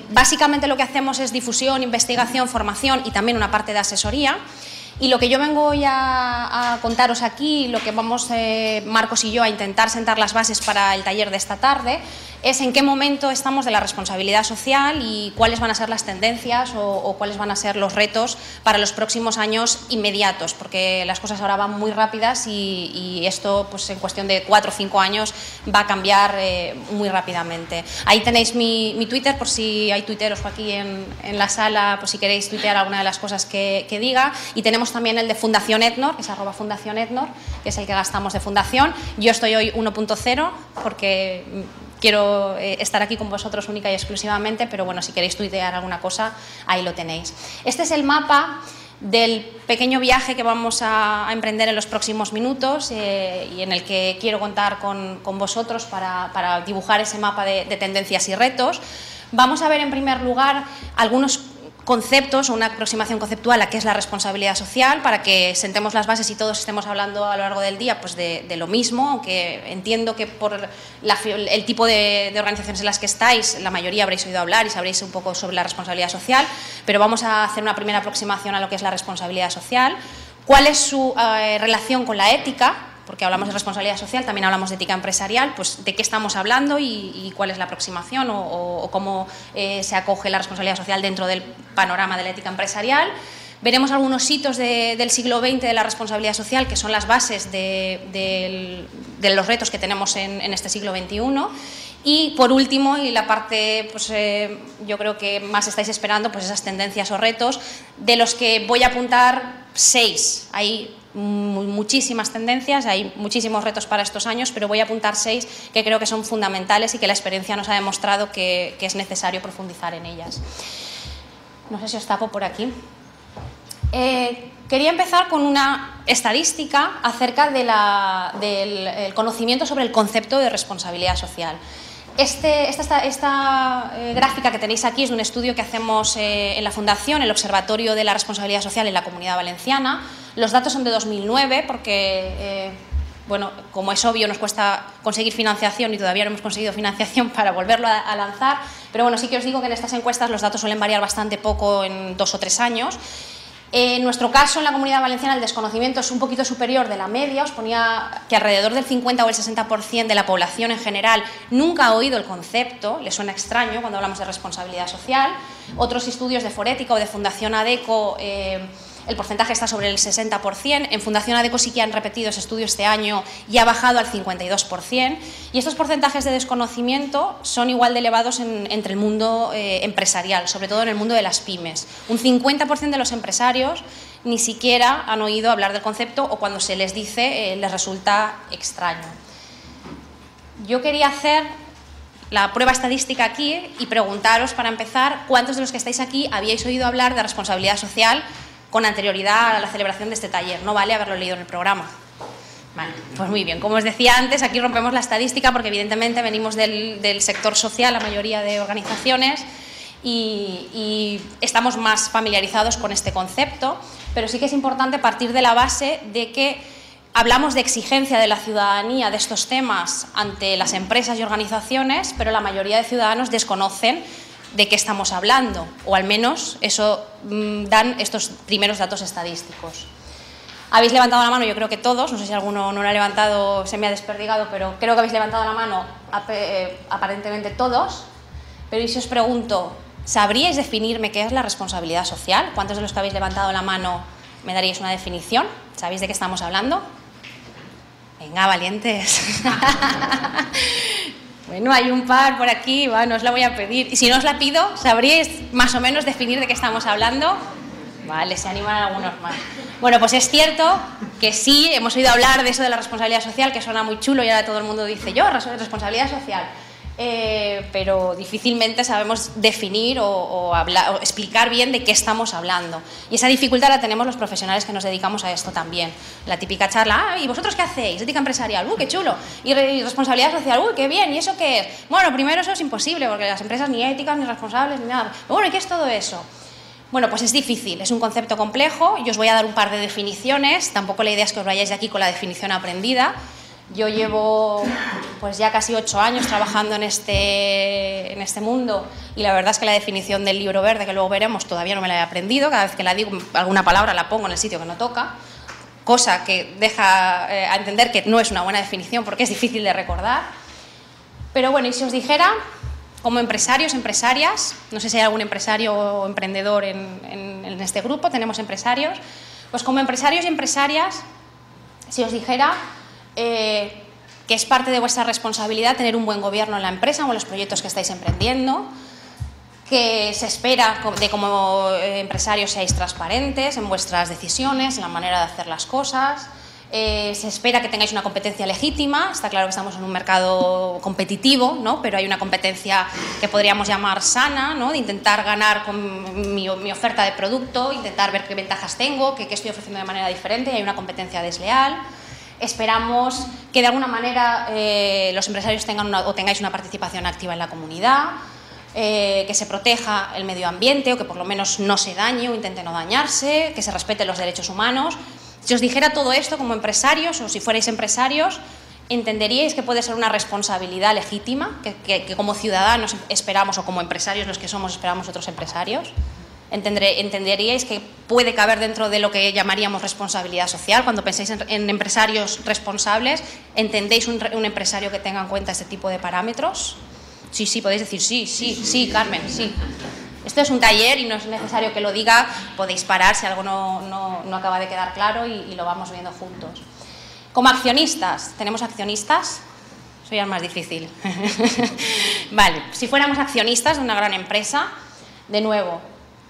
Básicamente lo que hacemos es difusión, investigación, formación y también una parte de asesoría. Y lo que yo vengo hoy a contaros aquí, lo que vamos Marcos y yo a intentar sentar las bases para el taller de esta tarde, es en qué momento estamos de la responsabilidad social y cuáles van a ser las tendencias o cuáles van a ser los retos para los próximos años inmediatos, porque las cosas ahora van muy rápidas y esto pues en cuestión de 4 o 5 años va a cambiar muy rápidamente. Ahí tenéis mi Twitter, por si hay tuiteros aquí en la sala, pues si queréis tuitear alguna de las cosas que diga, y tenemos también el de Fundación Etnor, que es @Fundación Etnor, que es el que gastamos de fundación. Yo estoy hoy 1.0 porque quiero estar aquí con vosotros única y exclusivamente, pero bueno, si queréis tuitear alguna cosa, ahí lo tenéis. Este es el mapa del pequeño viaje que vamos a emprender en los próximos minutos y en el que quiero contar con vosotros para dibujar ese mapa de tendencias y retos. Vamos a ver en primer lugar algunos conceptos o una aproximación conceptual a qué es la responsabilidad social, para que sentemos las bases y todos estemos hablando a lo largo del día pues de lo mismo, aunque entiendo que por el tipo de organizaciones en las que estáis, la mayoría habréis oído hablar y sabréis un poco sobre la responsabilidad social, pero vamos a hacer una primera aproximación a lo que es la responsabilidad social, cuál es su relación con la ética, porque hablamos de responsabilidad social, también hablamos de ética empresarial, pues de qué estamos hablando y cuál es la aproximación o cómo se acoge la responsabilidad social dentro del panorama de la ética empresarial. Veremos algunos hitos del siglo XX de la responsabilidad social, que son las bases de los retos que tenemos en este siglo XXI. Y por último, y la parte pues, yo creo que más estáis esperando, pues esas tendencias o retos, de los que voy a apuntar 6. Hay muchísimas tendencias, hay muchísimos retos para estos años, pero voy a apuntar 6 que creo que son fundamentales y que la experiencia nos ha demostrado que es necesario profundizar en ellas. No sé si os tapo por aquí. Quería empezar con una estadística acerca del conocimiento sobre el concepto de responsabilidad social. Esta gráfica que tenéis aquí es de un estudio que hacemos en la Fundación, el Observatorio de la Responsabilidad Social en la Comunidad Valenciana. Los datos son de 2009 porque, bueno, como es obvio, nos cuesta conseguir financiación y todavía no hemos conseguido financiación para volverlo a lanzar. Pero bueno, sí que os digo que en estas encuestas los datos suelen variar bastante poco en 2 o 3 años. En nuestro caso, en la Comunidad Valenciana, el desconocimiento es un poquito superior de la media. Os ponía que alrededor del 50 o el 60% de la población en general nunca ha oído el concepto, le suena extraño cuando hablamos de responsabilidad social. Otros estudios de Forética o de Fundación ADECO, el porcentaje está sobre el 60%. En Fundación ADECO sí que han repetido ese estudio este año y ha bajado al 52%. Y estos porcentajes de desconocimiento son igual de elevados entre el mundo empresarial, sobre todo en el mundo de las pymes. Un 50% de los empresarios ni siquiera han oído hablar del concepto o cuando se les dice les resulta extraño. Yo quería hacer la prueba estadística aquí y preguntaros, para empezar, ¿cuántos de los que estáis aquí habíais oído hablar de responsabilidad social con anterioridad a la celebración de este taller? No vale haberlo leído en el programa. Vale, pues muy bien. Como os decía antes, aquí rompemos la estadística porque evidentemente venimos del sector social, la mayoría de organizaciones, y estamos más familiarizados con este concepto, pero sí que es importante partir de la base de que hablamos de exigencia de la ciudadanía de estos temas ante las empresas y organizaciones, pero la mayoría de ciudadanos desconocen de qué estamos hablando, o al menos eso dan estos primeros datos estadísticos. Habéis levantado la mano, yo creo que todos, no sé si alguno no lo ha levantado, se me ha desperdigado, pero creo que habéis levantado la mano aparentemente todos. Pero y si os pregunto, ¿sabríais definirme qué es la responsabilidad social? ¿Cuántos de los que habéis levantado la mano me daríais una definición? ¿Sabéis de qué estamos hablando? Venga, valientes. Bueno, hay un par por aquí, bueno, os la voy a pedir. Y si no os la pido, ¿sabríais más o menos definir de qué estamos hablando? Vale, se animan algunos más. Bueno, pues es cierto que sí, hemos oído hablar de eso de la responsabilidad social, que suena muy chulo y ahora todo el mundo dice yo, responsabilidad social. Pero difícilmente sabemos definir o explicar bien de qué estamos hablando. Y esa dificultad la tenemos los profesionales que nos dedicamos a esto también. La típica charla, ¿y vosotros qué hacéis? Ética empresarial, qué chulo. Y responsabilidad social, qué bien. ¿Y eso qué es? Bueno, primero eso es imposible, porque las empresas ni éticas, ni responsables, ni nada. Pero bueno, ¿y qué es todo eso? Bueno, pues es difícil, es un concepto complejo y os voy a dar un par de definiciones. Tampoco la idea es que os vayáis de aquí con la definición aprendida. Yo llevo pues ya casi 8 años trabajando en este mundo y la verdad es que la definición del libro verde, que luego veremos, todavía no me la he aprendido. Cada vez que la digo alguna palabra la pongo en el sitio que no toca, cosa que deja a entender que no es una buena definición porque es difícil de recordar. Pero bueno, y si os dijera, como empresarios, empresarias, no sé si hay algún empresario o emprendedor en este grupo, tenemos empresarios, pues como empresarios y empresarias, si os dijera que es parte de vuestra responsabilidad tener un buen gobierno en la empresa o en los proyectos que estáis emprendiendo, que se espera de como empresarios seáis transparentes en vuestras decisiones, en la manera de hacer las cosas, se espera que tengáis una competencia legítima. Está claro que estamos en un mercado competitivo, ¿no? Pero hay una competencia que podríamos llamar sana, ¿no? De intentar ganar con mi oferta de producto, intentar ver qué ventajas tengo, qué estoy ofreciendo de manera diferente, y hay una competencia desleal. Esperamos que de alguna manera los empresarios tengáis una participación activa en la comunidad, que se proteja el medio ambiente o que por lo menos no se dañe o intente no dañarse, que se respeten los derechos humanos. Si os dijera todo esto como empresarios o si fuerais empresarios, entenderíais que puede ser una responsabilidad legítima, que como ciudadanos esperamos, o como empresarios los que somos esperamos otros empresarios. Entenderíais que puede caber dentro de lo que llamaríamos responsabilidad social. Cuando pensáis en empresarios responsables, ¿entendéis un empresario que tenga en cuenta este tipo de parámetros? Sí, sí, podéis decir sí, Carmen, sí. Esto es un taller y no es necesario que lo diga, podéis parar si algo no acaba de quedar claro y lo vamos viendo juntos. Como accionistas, ¿tenemos accionistas? Eso ya es más difícil. Vale, si fuéramos accionistas de una gran empresa, de nuevo,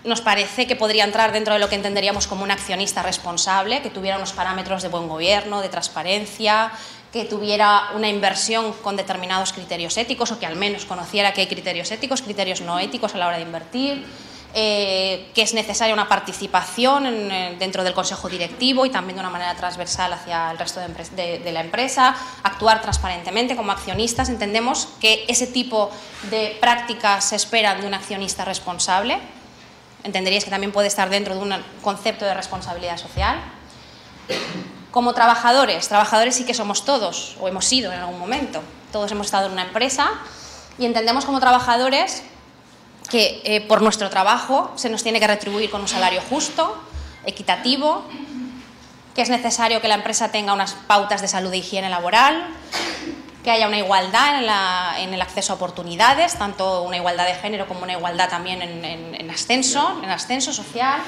nos parece que podría entrar dentro de lo que entenderíamos como un accionista responsable, que tuviera unos parámetros de buen gobierno, de transparencia, que tuviera una inversión con determinados criterios éticos o que al menos conociera que hay criterios éticos, criterios no éticos a la hora de invertir, que es necesaria una participación dentro del consejo directivo y también de una manera transversal hacia el resto de la empresa, actuar transparentemente como accionistas. Entendemos que ese tipo de prácticas se esperan de un accionista responsable. Entenderíais que también puede estar dentro de un concepto de responsabilidad social. Como trabajadores sí que somos todos, o hemos sido en algún momento. Todos hemos estado en una empresa y entendemos como trabajadores que por nuestro trabajo se nos tiene que retribuir con un salario justo, equitativo, que es necesario que la empresa tenga unas pautas de salud e higiene laboral, que haya una igualdad en el acceso a oportunidades, tanto una igualdad de género como una igualdad también en ascenso social.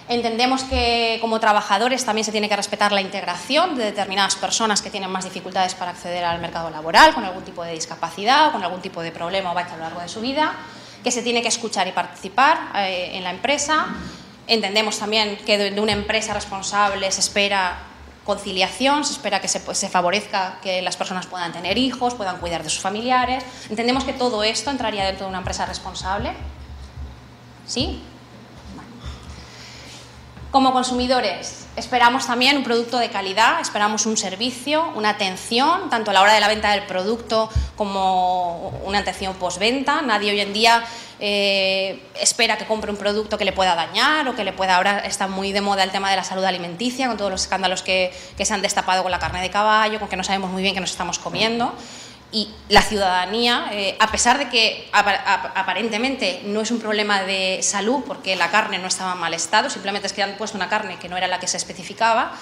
Entendemos que como trabajadores también se tiene que respetar la integración de determinadas personas que tienen más dificultades para acceder al mercado laboral, con algún tipo de discapacidad o con algún tipo de problema o bache a lo largo de su vida, que se tiene que escuchar y participar en la empresa. Entendemos también que de una empresa responsable se espera conciliación, se espera que se favorezca que las personas puedan tener hijos, puedan cuidar de sus familiares. Entendemos que todo esto entraría dentro de una empresa responsable. ¿Sí? Como consumidores, esperamos también un producto de calidad, esperamos un servicio, una atención, tanto a la hora de la venta del producto como una atención postventa. Nadie hoy en día espera que compre un producto que le pueda dañar o que le pueda... Ahora está muy de moda el tema de la salud alimenticia, con todos los escándalos que se han destapado con la carne de caballo, con que no sabemos muy bien qué nos estamos comiendo. Y la ciudadanía, a pesar de que aparentemente no es un problema de salud porque la carne no estaba en mal estado, simplemente es que han puesto una carne que no era la que se especificaba,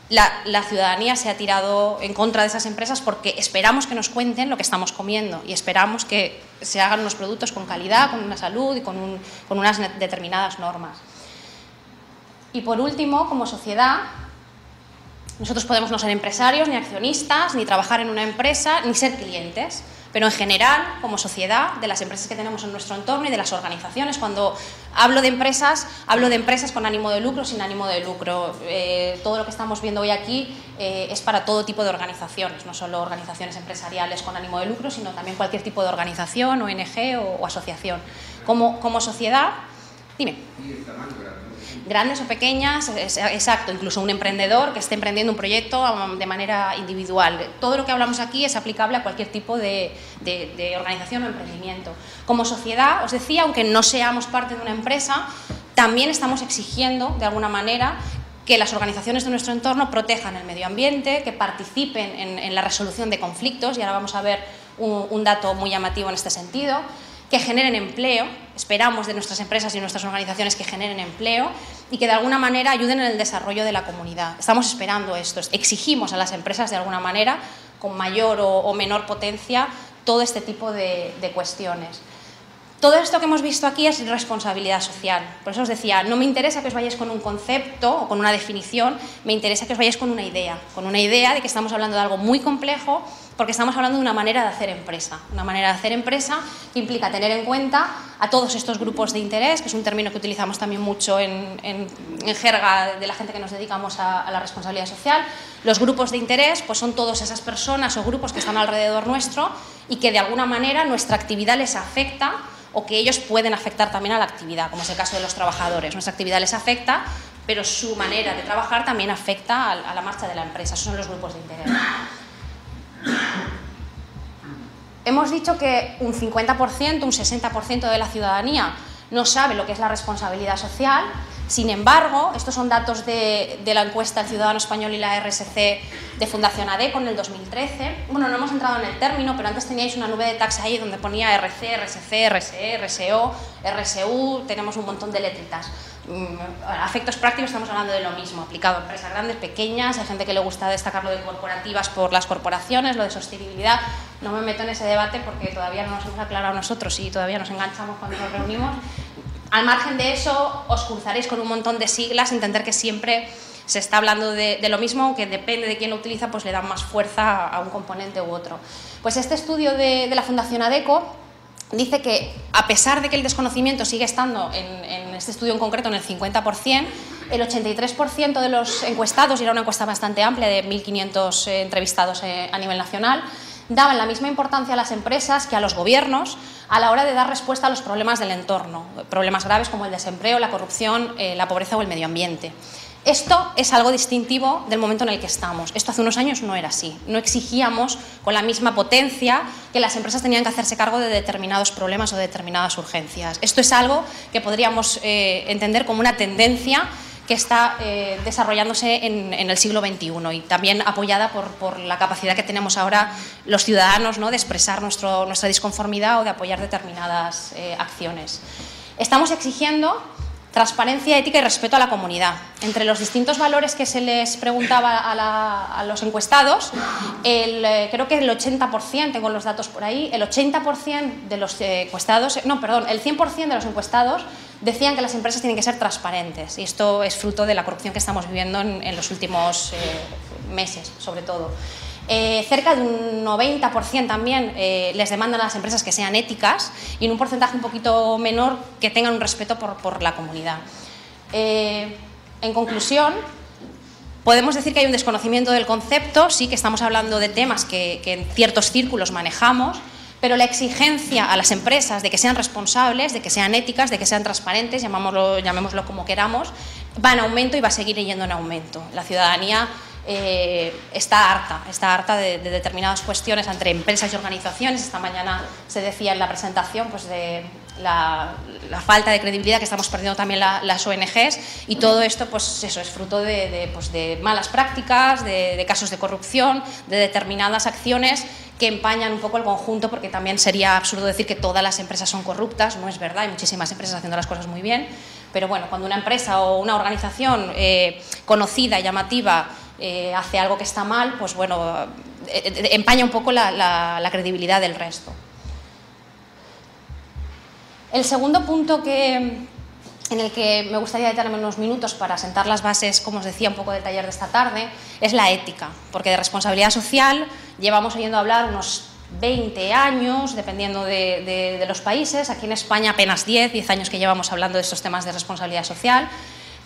la ciudadanía se ha tirado en contra de esas empresas porque esperamos que nos cuenten lo que estamos comiendo y esperamos que se hagan unos productos con calidad, con una salud y con unas determinadas normas. Y por último, como sociedad, nosotros podemos no ser empresarios, ni accionistas, ni trabajar en una empresa, ni ser clientes, pero en general, como sociedad, de las empresas que tenemos en nuestro entorno y de las organizaciones, cuando hablo de empresas con ánimo de lucro, sin ánimo de lucro. Todo lo que estamos viendo hoy aquí es para todo tipo de organizaciones, no solo organizaciones empresariales con ánimo de lucro, sino también cualquier tipo de organización, ONG o asociación. Como sociedad, dime. Grandes o pequeñas, exacto, incluso un emprendedor que esté emprendiendo un proyecto de manera individual. Todo lo que hablamos aquí es aplicable a cualquier tipo de organización o emprendimiento. Como sociedad, os decía, aunque no seamos parte de una empresa, también estamos exigiendo, de alguna manera, que las organizaciones de nuestro entorno protejan el medio ambiente, que participen en la resolución de conflictos, y ahora vamos a ver un dato muy llamativo en este sentido, que generen empleo, esperamos de nuestras empresas y nuestras organizaciones que generen empleo y que de alguna manera ayuden en el desarrollo de la comunidad. Estamos esperando esto, exigimos a las empresas de alguna manera, con mayor o menor potencia, todo este tipo de cuestiones. Todo esto que hemos visto aquí es responsabilidad social. Por eso os decía, no me interesa que os vayáis con un concepto o con una definición, me interesa que os vayáis con una idea de que estamos hablando de algo muy complejo, porque estamos hablando de una manera de hacer empresa. Una manera de hacer empresa que implica tener en cuenta a todos estos grupos de interés, que es un término que utilizamos también mucho en jerga de la gente que nos dedicamos a la responsabilidad social. Los grupos de interés pues son todas esas personas o grupos que están alrededor nuestro y que de alguna manera nuestra actividad les afecta o que ellos pueden afectar también a la actividad, como es el caso de los trabajadores. Nuestra actividad les afecta, pero su manera de trabajar también afecta a la marcha de la empresa. Esos son los grupos de interés. Hemos dicho que un 50%, un 60% de la ciudadanía no sabe lo que es la responsabilidad social. Sin embargo, estos son datos de la encuesta El Ciudadano Español y la RSC de Fundación ADECO en el 2013. Bueno, no hemos entrado en el término, pero antes teníais una nube de tags ahí donde ponía RC, RSC, RSE, RSO, RSU, tenemos un montón de letritas. A efectos prácticos estamos hablando de lo mismo, aplicado a empresas grandes, pequeñas, hay gente que le gusta destacar lo de corporativas por las corporaciones, lo de sostenibilidad. No me meto en ese debate porque todavía no nos hemos aclarado nosotros y todavía nos enganchamos cuando nos reunimos. Al margen de eso, os cruzaréis con un montón de siglas, entender que siempre se está hablando de lo mismo, aunque depende de quién lo utiliza, pues le dan más fuerza a un componente u otro. Pues este estudio de la Fundación ADECO dice que, a pesar de que el desconocimiento sigue estando en este estudio en concreto en el 50%, el 83% de los encuestados, y era una encuesta bastante amplia de 1.500 entrevistados a nivel nacional, daban la misma importancia a las empresas que a los gobiernos a la hora de dar respuesta a los problemas del entorno, problemas graves como el desempleo, la corrupción, la pobreza o el medio ambiente. Esto es algo distintivo del momento en el que estamos. Esto hace unos años no era así. No exigíamos con la misma potencia que las empresas tenían que hacerse cargo de determinados problemas o de determinadas urgencias. Esto es algo que podríamos entender como una tendencia que está desarrollándose en el siglo XXI y también apoyada por la capacidad que tenemos ahora los ciudadanos, ¿no?, de expresar nuestra disconformidad o de apoyar determinadas acciones. Estamos exigiendo transparencia, ética y respeto a la comunidad. Entre los distintos valores que se les preguntaba a los encuestados, creo que el 80%, tengo los datos por ahí, el 80% de los encuestados, no, perdón, el 100% de los encuestados decían que las empresas tienen que ser transparentes, y esto es fruto de la corrupción que estamos viviendo en los últimos meses, sobre todo. Cerca de un 90% también les demandan a las empresas que sean éticas y en un porcentaje un poquito menor que tengan un respeto por la comunidad. En conclusión, podemos decir que hay un desconocimiento del concepto, sí que estamos hablando de temas que en ciertos círculos manejamos, pero la exigencia a las empresas de que sean responsables, de que sean éticas, de que sean transparentes, llamémoslo como queramos, va en aumento y va a seguir yendo en aumento. La ciudadanía está harta de determinadas cuestiones entre empresas y organizaciones. Esta mañana se decía en la presentación pues, de la falta de credibilidad que estamos perdiendo también las ONGs, y todo esto pues, eso, es fruto de malas prácticas, de casos de corrupción, de determinadas acciones que empañan un poco el conjunto, porque también sería absurdo decir que todas las empresas son corruptas, no es verdad, hay muchísimas empresas haciendo las cosas muy bien, pero bueno, cuando una empresa o una organización conocida, llamativa, hace algo que está mal, pues bueno, empaña un poco la credibilidad del resto. El segundo punto en el que me gustaría detenerme unos minutos para sentar las bases, como os decía, un poco del taller de esta tarde, es la ética, porque de responsabilidad social llevamos oyendo hablar unos 20 años, dependiendo de los países. Aquí en España apenas 10 años que llevamos hablando de estos temas de responsabilidad social,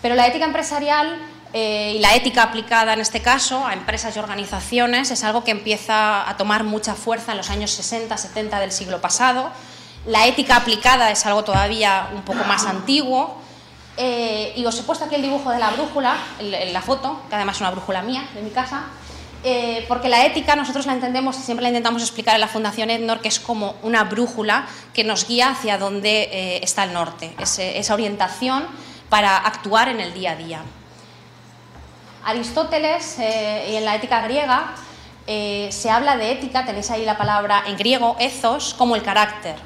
pero la ética empresarial y la ética aplicada en este caso a empresas y organizaciones es algo que empieza a tomar mucha fuerza en los años 60, 70 del siglo pasado. La ética aplicada es algo todavía un poco más antiguo, y os he puesto aquí el dibujo de la brújula, la foto, que además es una brújula mía, de mi casa, porque la ética nosotros la entendemos y siempre la intentamos explicar en la Fundación EDNOR, que es como una brújula que nos guía hacia dónde está el norte, esa orientación para actuar en el día a día. Aristóteles y en la ética griega se habla de ética, tenéis ahí la palabra en griego, ethos, como el carácter.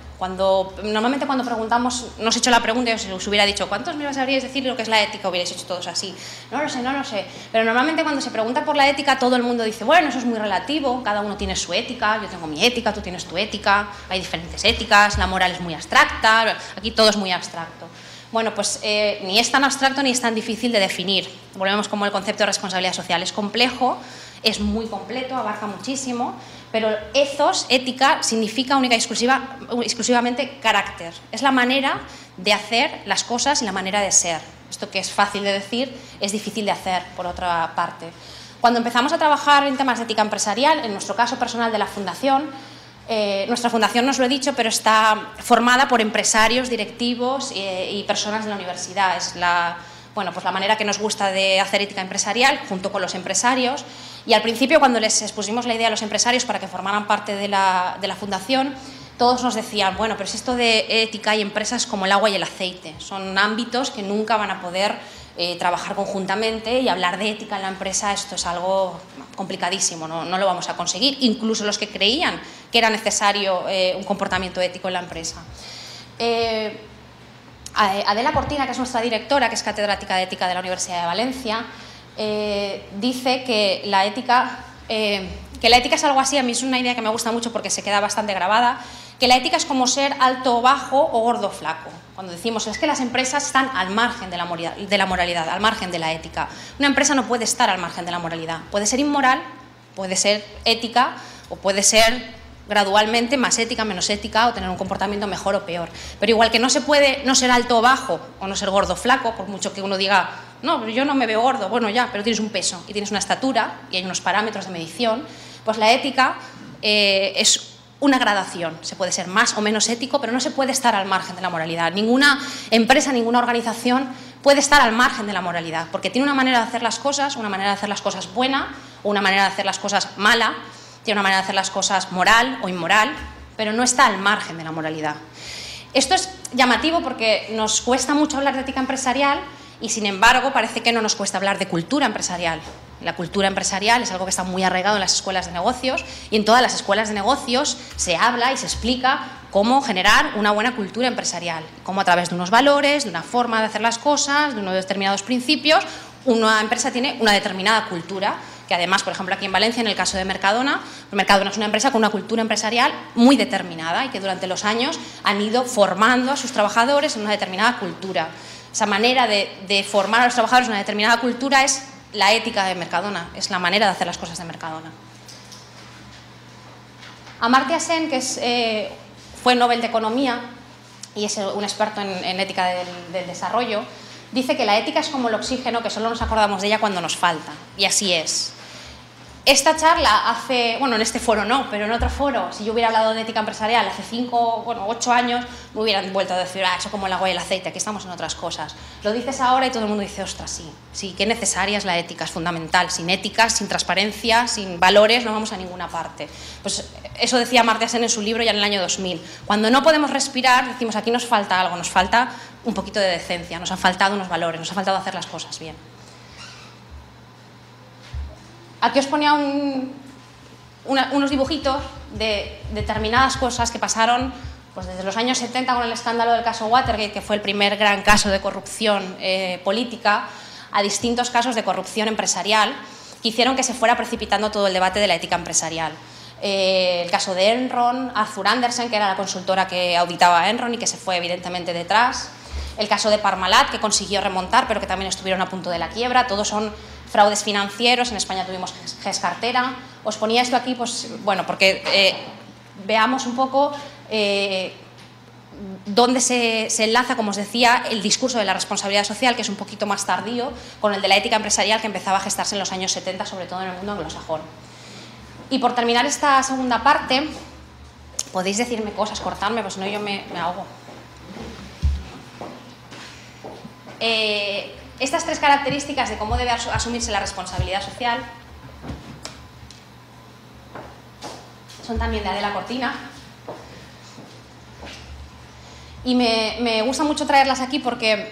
Normalmente cuando preguntamos, no os he hecho la pregunta y os hubiera dicho ¿cuántos me sabríais decir lo que es la ética? Hubierais hecho todos así. No lo sé. Pero normalmente cuando se pregunta por la ética todo el mundo dice, bueno, eso es muy relativo, cada uno tiene su ética, yo tengo mi ética, tú tienes tu ética, hay diferentes éticas, la moral es muy abstracta, aquí todo es muy abstracto. Bueno, pues ni es tan abstracto ni es tan difícil de definir. Volvemos como el concepto de responsabilidad social. Es complejo, es muy completo, abarca muchísimo, pero ethos, ética, significa única y exclusivamente carácter. Es la manera de hacer las cosas y la manera de ser. Esto que es fácil de decir, es difícil de hacer, por otra parte. Cuando empezamos a trabajar en temas de ética empresarial, en nuestro caso personal de la Fundación, nuestra fundación, no os lo he dicho, pero está formada por empresarios, directivos y personas de la universidad. Es la manera que nos gusta de hacer ética empresarial, junto con los empresarios. Y al principio, cuando les expusimos la idea a los empresarios para que formaran parte de la fundación, todos nos decían, bueno, pero si esto de ética y empresas es como el agua y el aceite, son ámbitos que nunca van a poder trabajar conjuntamente, y hablar de ética en la empresa, esto es algo complicadísimo, no lo vamos a conseguir, incluso los que creían que era necesario un comportamiento ético en la empresa. Adela Cortina, que es nuestra directora, que es catedrática de ética de la Universidad de Valencia, dice que la ética es algo así, a mí es una idea que me gusta mucho porque se queda bastante grabada, que la ética es como ser alto o bajo o gordo o flaco. Cuando decimos es que las empresas están al margen de la moralidad, al margen de la ética. Una empresa no puede estar al margen de la moralidad. Puede ser inmoral, puede ser ética o puede ser gradualmente más ética, menos ética, o tener un comportamiento mejor o peor. Pero igual que no se puede no ser alto o bajo o no ser gordo o flaco, por mucho que uno diga, no, yo no me veo gordo, bueno ya, pero tienes un peso y tienes una estatura y hay unos parámetros de medición, pues la ética es una gradación. Se puede ser más o menos ético, pero no se puede estar al margen de la moralidad. Ninguna empresa, ninguna organización puede estar al margen de la moralidad, porque tiene una manera de hacer las cosas, una manera de hacer las cosas buena o una manera de hacer las cosas mala, tiene una manera de hacer las cosas moral o inmoral, pero no está al margen de la moralidad. Esto es llamativo porque nos cuesta mucho hablar de ética empresarial y, sin embargo, parece que no nos cuesta hablar de cultura empresarial. La cultura empresarial es algo que está muy arraigado en las escuelas de negocios, y en todas las escuelas de negocios se habla y se explica cómo generar una buena cultura empresarial, cómo a través de unos valores, de una forma de hacer las cosas, de unos determinados principios, una empresa tiene una determinada cultura, que además, por ejemplo, aquí en Valencia, en el caso de Mercadona, Mercadona es una empresa con una cultura empresarial muy determinada y que durante los años han ido formando a sus trabajadores en una determinada cultura. Esa manera de formar a los trabajadores en una determinada cultura es la ética de Mercadona, es la manera de hacer las cosas de Mercadona. Amartya Sen, que fue Nobel de Economía y es un experto en ética del desarrollo, dice que la ética es como el oxígeno, que solo nos acordamos de ella cuando nos falta, y así es. Esta charla en este foro no, pero en otro foro, si yo hubiera hablado de ética empresarial hace 8 años, me hubieran vuelto a decir, eso como el agua y el aceite, aquí estamos en otras cosas. Lo dices ahora y todo el mundo dice, ostras, sí, qué necesaria es la ética, es fundamental. Sin ética, sin transparencia, sin valores, no vamos a ninguna parte. Pues eso decía Amartya Sen en su libro ya en el año 2000. Cuando no podemos respirar, decimos, aquí nos falta algo, nos falta un poquito de decencia, nos han faltado unos valores, nos ha faltado hacer las cosas bien. Aquí os ponía unos dibujitos de determinadas cosas que pasaron pues desde los años 70 con el escándalo del caso Watergate, que fue el primer gran caso de corrupción política, a distintos casos de corrupción empresarial que hicieron que se fuera precipitando todo el debate de la ética empresarial. El caso de Enron, Arthur Andersen, que era la consultora que auditaba a Enron y que se fue evidentemente detrás. El caso de Parmalat, que consiguió remontar, pero que también estuvieron a punto de la quiebra. Todos son fraudes financieros. En España tuvimos GES Cartera. Os ponía esto aquí, pues, bueno, porque veamos un poco dónde se enlaza, como os decía, el discurso de la responsabilidad social, que es un poquito más tardío, con el de la ética empresarial, que empezaba a gestarse en los años 70, sobre todo en el mundo anglosajón. Y por terminar esta segunda parte, podéis decirme cosas, cortarme, pues no, yo me ahogo. Estas tres características de cómo debe asumirse la responsabilidad social son también de Adela Cortina, y me gusta mucho traerlas aquí porque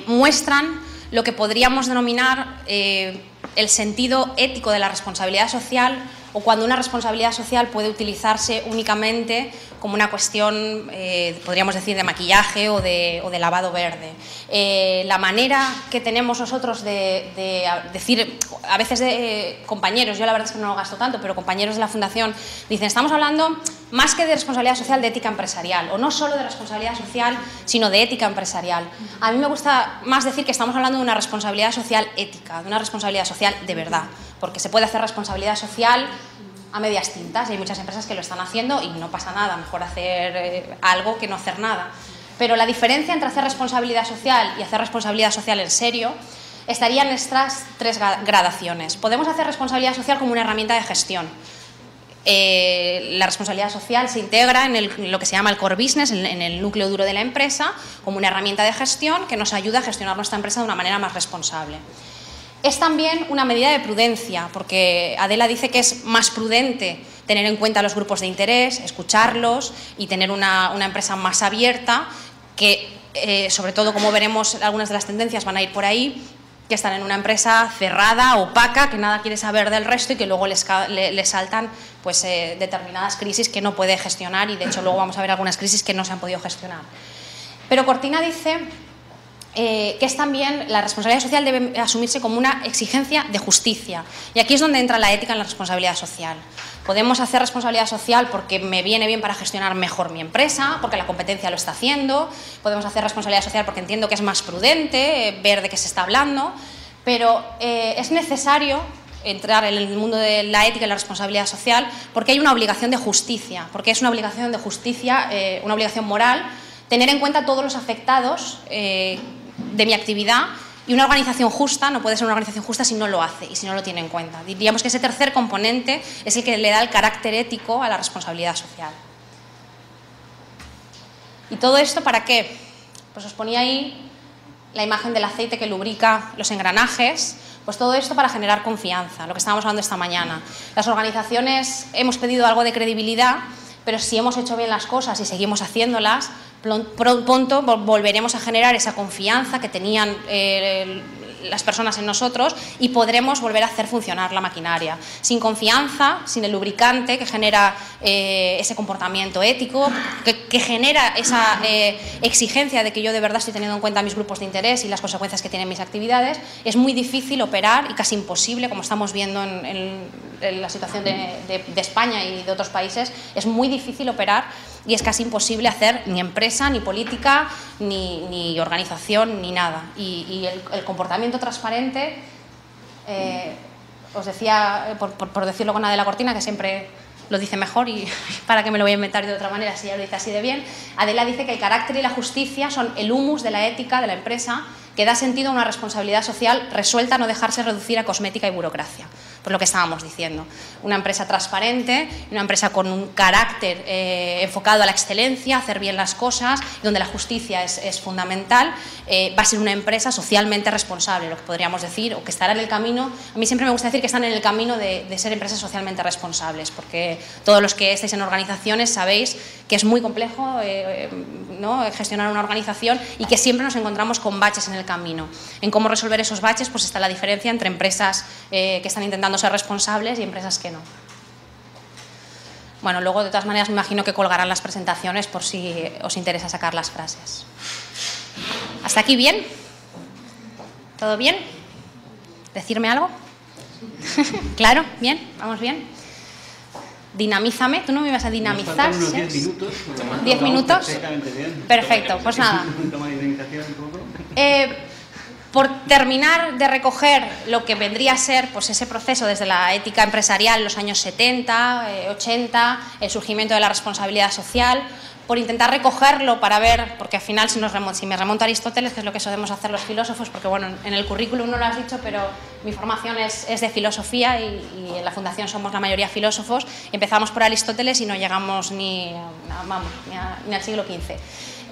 muestran lo que podríamos denominar el sentido ético de la responsabilidad social, o cuando una responsabilidad social puede utilizarse únicamente como una cuestión, podríamos decir, de maquillaje o de lavado verde. La manera que tenemos nosotros de decir, a veces compañeros, yo la verdad es que no lo gasto tanto, pero compañeros de la Fundación dicen, estamos hablando más que de responsabilidad social, de ética empresarial, o no solo de responsabilidad social, sino de ética empresarial. A mí me gusta más decir que estamos hablando de una responsabilidad social ética, de una responsabilidad social de verdad, porque se puede hacer responsabilidad social a medias tintas, y hay muchas empresas que lo están haciendo y no pasa nada, mejor hacer algo que no hacer nada. Pero la diferencia entre hacer responsabilidad social y hacer responsabilidad social en serio estaría en estas tres gradaciones. Podemos hacer responsabilidad social como una herramienta de gestión. La responsabilidad social se integra en lo que se llama el core business, en el núcleo duro de la empresa, como una herramienta de gestión que nos ayuda a gestionar nuestra empresa de una manera más responsable. Es también una medida de prudencia, porque Adela dice que es más prudente tener en cuenta los grupos de interés, escucharlos y tener una empresa más abierta, que sobre todo, como veremos, algunas de las tendencias van a ir por ahí, que están en una empresa cerrada, opaca, que nada quiere saber del resto y que luego le saltan pues, determinadas crisis que no puede gestionar, y de hecho luego vamos a ver algunas crisis que no se han podido gestionar. Pero Cortina dice que es también, la responsabilidad social debe asumirse como una exigencia de justicia, y aquí es donde entra la ética en la responsabilidad social. Podemos hacer responsabilidad social porque me viene bien para gestionar mejor mi empresa, porque la competencia lo está haciendo. Podemos hacer responsabilidad social porque entiendo que es más prudente ver de qué se está hablando, pero es necesario entrar en el mundo de la ética y la responsabilidad social porque hay una obligación de justicia, porque es una obligación de justicia, una obligación moral, tener en cuenta todos los afectados de mi actividad, y una organización justa no puede ser una organización justa si no lo hace y si no lo tiene en cuenta. Diríamos que ese tercer componente es el que le da el carácter ético a la responsabilidad social. ¿Y todo esto para qué? Pues os ponía ahí la imagen del aceite que lubrica los engranajes. Pues todo esto para generar confianza, lo que estábamos hablando esta mañana. Las organizaciones hemos pedido algo de credibilidad, pero si hemos hecho bien las cosas y seguimos haciéndolas, pronto volveremos a generar esa confianza que tenían las personas en nosotros, y podremos volver a hacer funcionar la maquinaria. Sin confianza, sin el lubricante que genera ese comportamiento ético, que genera esa exigencia de que yo de verdad estoy teniendo en cuenta mis grupos de interés y las consecuencias que tienen mis actividades, es muy difícil operar y casi imposible, como estamos viendo en la situación de España y de otros países, es muy difícil operar y es casi imposible hacer ni empresa, ni política, ni organización, ni nada. Y el comportamiento transparente, os decía, por decirlo con Adela Cortina, que siempre lo dice mejor, y para que me lo voy a inventar de otra manera si ella lo dice así de bien, Adela dice que el carácter y la justicia son el humus de la ética de la empresa, que da sentido a una responsabilidad social resuelta a no dejarse reducir a cosmética y burocracia. Por lo que estábamos diciendo, una empresa transparente, una empresa con un carácter enfocado a la excelencia, a hacer bien las cosas, donde la justicia es fundamental, va a ser una empresa socialmente responsable, lo que podríamos decir, o que estará en el camino. A mí siempre me gusta decir que están en el camino de ser empresas socialmente responsables, porque todos los que estáis en organizaciones sabéis que es muy complejo ¿no? gestionar una organización, y que siempre nos encontramos con baches en el camino. En cómo resolver esos baches, pues está la diferencia entre empresas que están intentando ser responsables y empresas que no. Bueno, luego de todas maneras me imagino que colgarán las presentaciones por si os interesa sacar las frases. ¿Hasta aquí bien? ¿Todo bien? ¿Decirme algo? ¿Claro? ¿Bien? ¿Vamos bien? Dinamízame. ¿Tú no me ibas a dinamizar? Unos 10 minutos. ¿10 minutos? Perfectamente bien. Perfecto, pues nada. Toma de dinamización un poco. Por terminar de recoger lo que vendría a ser pues, ese proceso desde la ética empresarial en los años 70, 80, el surgimiento de la responsabilidad social, por intentar recogerlo para ver, porque al final si me remonto a Aristóteles, que es lo que solemos hacer los filósofos, porque bueno, en el currículum no lo has dicho, pero mi formación es de filosofía y en la Fundación somos la mayoría filósofos, empezamos por Aristóteles y no llegamos ni al siglo XV.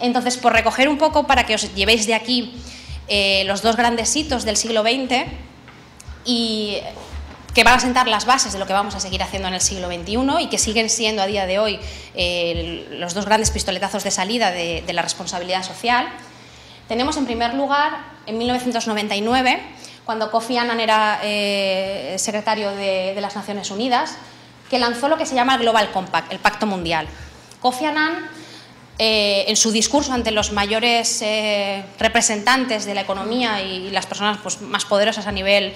Entonces, por recoger un poco para que os llevéis de aquí los dos grandes hitos del siglo XX y que van a sentar las bases de lo que vamos a seguir haciendo en el siglo XXI y que siguen siendo a día de hoy los dos grandes pistoletazos de salida de la responsabilidad social. Tenemos en primer lugar en 1999, cuando Kofi Annan era secretario de las Naciones Unidas, que lanzó lo que se llama el Global Compact, el Pacto Mundial. Kofi Annan, en su discurso ante los mayores representantes de la economía y las personas pues, más poderosas a nivel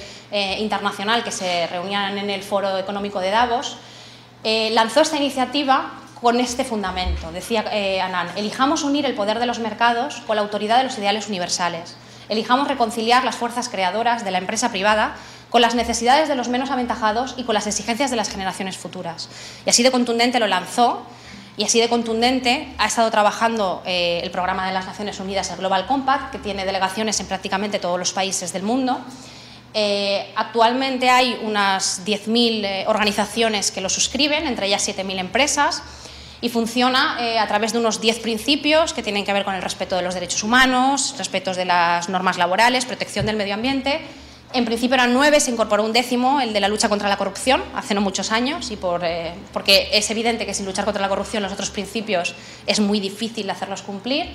internacional que se reunían en el Foro Económico de Davos, lanzó esta iniciativa con este fundamento. Decía Annan: elijamos unir el poder de los mercados con la autoridad de los ideales universales. Elijamos reconciliar las fuerzas creadoras de la empresa privada con las necesidades de los menos aventajados y con las exigencias de las generaciones futuras. Y así de contundente lo lanzó, y así de contundente ha estado trabajando el programa de las Naciones Unidas, el Global Compact, que tiene delegaciones en prácticamente todos los países del mundo. Actualmente hay unas 10.000 organizaciones que lo suscriben, entre ellas 7.000 empresas, y funciona a través de unos 10 principios que tienen que ver con el respeto de los derechos humanos, respeto de las normas laborales, protección del medio ambiente. En principio eran 9, se incorporó un 10º, el de la lucha contra la corrupción, hace no muchos años, y porque es evidente que sin luchar contra la corrupción los otros principios es muy difícil hacerlos cumplir.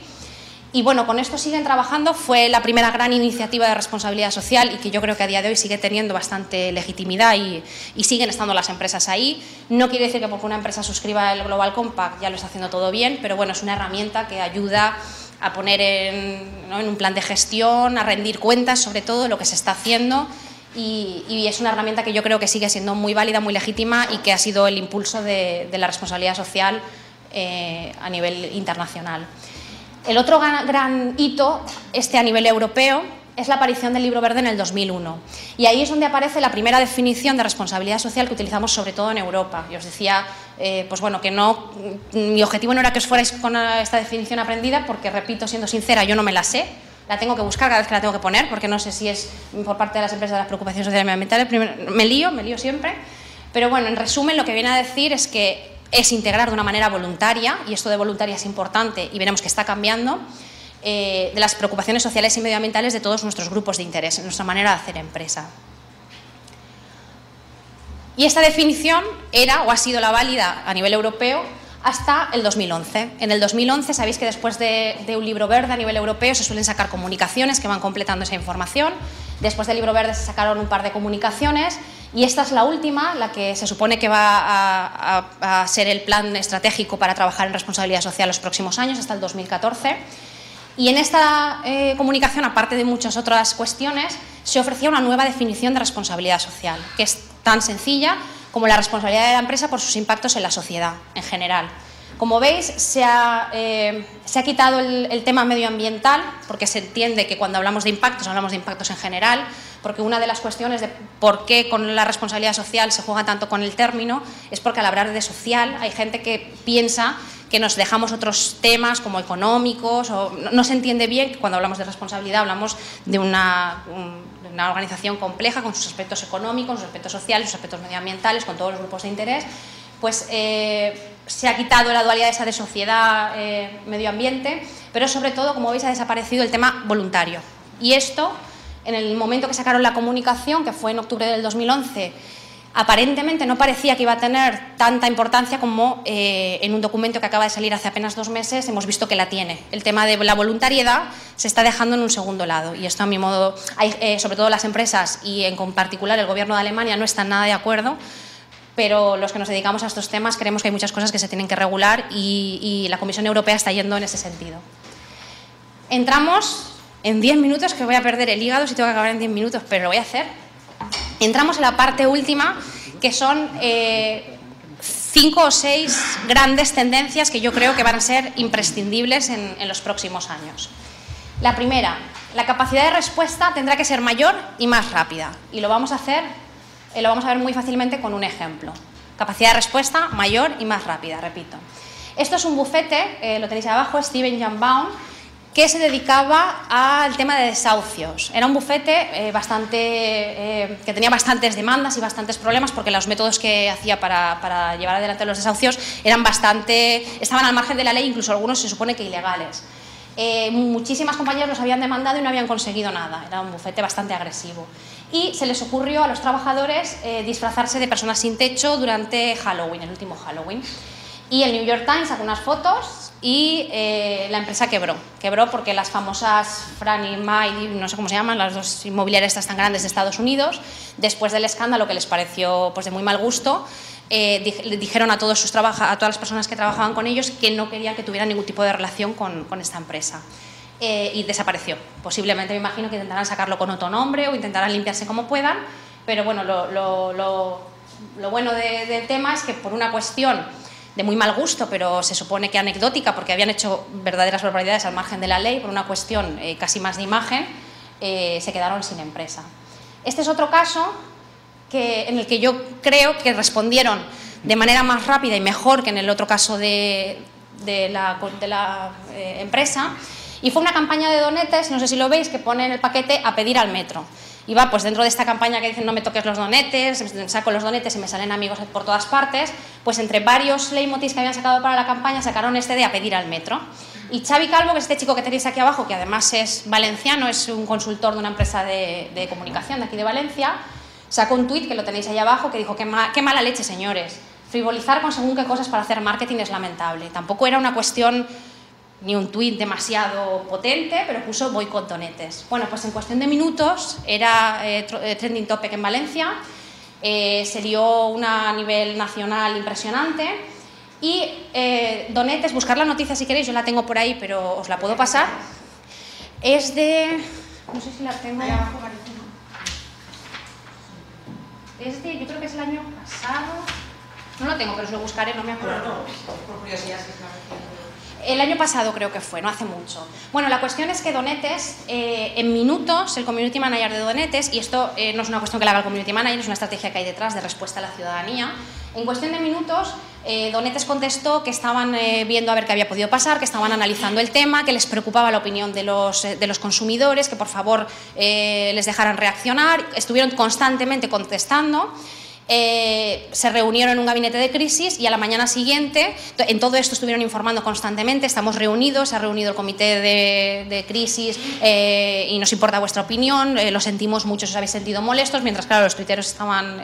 Y bueno, con esto siguen trabajando. Fue la primera gran iniciativa de responsabilidad social y que yo creo que a día de hoy sigue teniendo bastante legitimidad y siguen estando las empresas ahí. No quiere decir que porque una empresa suscriba el Global Compact ya lo está haciendo todo bien, pero bueno, es una herramienta que ayuda a poner en un plan de gestión, a rendir cuentas sobre todo de lo que se está haciendo, y es una herramienta que yo creo que sigue siendo muy válida, muy legítima, y que ha sido el impulso de la responsabilidad social a nivel internacional. El otro gran hito, a nivel europeo, es la aparición del Libro Verde en el 2001. Y ahí es donde aparece la primera definición de responsabilidad social que utilizamos sobre todo en Europa. Y os decía pues bueno, que mi objetivo no era que os fuerais con esta definición aprendida, porque, repito, siendo sincera, yo no me la sé. La tengo que buscar cada vez que la tengo que poner, porque no sé si es por parte de las empresas de las preocupaciones sociales y medioambientales. Me lío siempre. Pero bueno, en resumen, lo que viene a decir es que es integrar de una manera voluntaria, y esto de voluntaria es importante y veremos que está cambiando, de las preocupaciones sociales y medioambientales de todos nuestros grupos de interés, en nuestra manera de hacer empresa. Y esta definición era o ha sido la válida a nivel europeo hasta el 2011. En el 2011 sabéis que después de un libro verde a nivel europeo se suelen sacar comunicaciones que van completando esa información. Después del libro verde se sacaron un par de comunicaciones y esta es la última, la que se supone que va a ser el plan estratégico para trabajar en responsabilidad social los próximos años, hasta el 2014. Y en esta comunicación, aparte de muchas otras cuestiones, se ofrecía una nueva definición de responsabilidad social, que es tan sencilla como la responsabilidad de la empresa por sus impactos en la sociedad en general. Como veis, se ha quitado el tema medioambiental, porque se entiende que cuando hablamos de impactos en general, porque una de las cuestiones de por qué con la responsabilidad social se juega tanto con el término es porque al hablar de social hay gente que piensa que nos dejamos otros temas como económicos, o no se entiende bien que cuando hablamos de responsabilidad hablamos de una organización compleja con sus aspectos económicos, sus aspectos sociales, sus aspectos medioambientales, con todos los grupos de interés. Pues se ha quitado la dualidad esa de sociedad, medio ambiente, pero sobre todo, como veis, ha desaparecido el tema voluntario. Y esto, en el momento que sacaron la comunicación, que fue en octubre del 2011, aparentemente no parecía que iba a tener tanta importancia como en un documento que acaba de salir hace apenas 2 meses hemos visto que la tiene. El tema de la voluntariedad se está dejando en un segundo lado, y esto, a mi modo, sobre todo las empresas y en particular el gobierno de Alemania no están nada de acuerdo, pero los que nos dedicamos a estos temas creemos que hay muchas cosas que se tienen que regular y la Comisión Europea está yendo en ese sentido. Entramos en 10 minutos, que voy a perder el hígado si tengo que acabar en 10 minutos, pero lo voy a hacer. Entramos en la parte última, que son 5 o 6 grandes tendencias que yo creo que van a ser imprescindibles en los próximos años. La primera, la capacidad de respuesta tendrá que ser mayor y más rápida, y lo vamos a ver muy fácilmente con un ejemplo. Capacidad de respuesta mayor y más rápida, repito. Esto es un bufete, lo tenéis abajo, Steven Jan Baum, que se dedicaba al tema de desahucios. Era un bufete que tenía bastantes demandas y bastantes problemas, porque los métodos que hacía para llevar adelante los desahucios estaban al margen de la ley, incluso algunos se supone que ilegales. Muchísimas compañías los habían demandado y no habían conseguido nada. Era un bufete bastante agresivo. Y se les ocurrió a los trabajadores disfrazarse de personas sin techo durante Halloween, el último Halloween. Y el New York Times sacó unas fotos y la empresa quebró. Quebró porque las famosas Fannie Mae, no sé cómo se llaman, las dos inmobiliarias estas tan grandes de Estados Unidos, después del escándalo que les pareció pues, de muy mal gusto, le dijeron a todas las personas que trabajaban con ellos que no querían que tuvieran ningún tipo de relación con esta empresa. Y desapareció. Posiblemente me imagino que intentarán sacarlo con otro nombre o intentarán limpiarse como puedan, pero bueno, lo bueno del tema es que por una cuestión de muy mal gusto, pero se supone que anecdótica, porque habían hecho verdaderas barbaridades al margen de la ley, por una cuestión casi más de imagen, se quedaron sin empresa. Este es otro caso en el que yo creo que respondieron de manera más rápida y mejor que en el otro caso de la empresa, y fue una campaña de donetes, no sé si lo veis, que pone en el paquete a pedir al metro. Y va, pues dentro de esta campaña que dicen no me toques los donetes, saco los donetes y me salen amigos por todas partes, pues entre varios leitmotivs que habían sacado para la campaña sacaron este de a pedir al metro. Y Xavi Calvo, que es este chico que tenéis aquí abajo, que además es valenciano, es un consultor de una empresa de comunicación de aquí de Valencia, sacó un tuit que lo tenéis ahí abajo que dijo qué mala leche, señores, frivolizar con según qué cosas para hacer marketing es lamentable. Tampoco era una cuestión ni un tuit demasiado potente, pero puso boicot donetes. Bueno, pues en cuestión de minutos era trending topic en Valencia, se lió a nivel nacional impresionante y donetes, buscar la noticia si queréis, yo la tengo por ahí, pero os la puedo pasar. Es de... no sé si la tengo... es de... yo creo que es el año pasado... no lo tengo, pero os lo buscaré, no me acuerdo. Por curiosidad, si es una reciente. El año pasado creo que fue, no hace mucho. Bueno, la cuestión es que Donetes, en minutos, el community manager de Donetes, y esto no es una cuestión que le haga el community manager, es una estrategia que hay detrás de respuesta a la ciudadanía, en cuestión de minutos, Donetes contestó que estaban viendo a ver qué había podido pasar, que estaban analizando el tema, que les preocupaba la opinión de los consumidores, que por favor les dejaran reaccionar, estuvieron constantemente contestando. Se reunieron en un gabinete de crisis y a la mañana siguiente, en todo esto estuvieron informando constantemente, estamos reunidos, se ha reunido el comité de crisis y nos importa vuestra opinión, lo sentimos mucho si os habéis sentido molestos, mientras claro los tuiteros estaban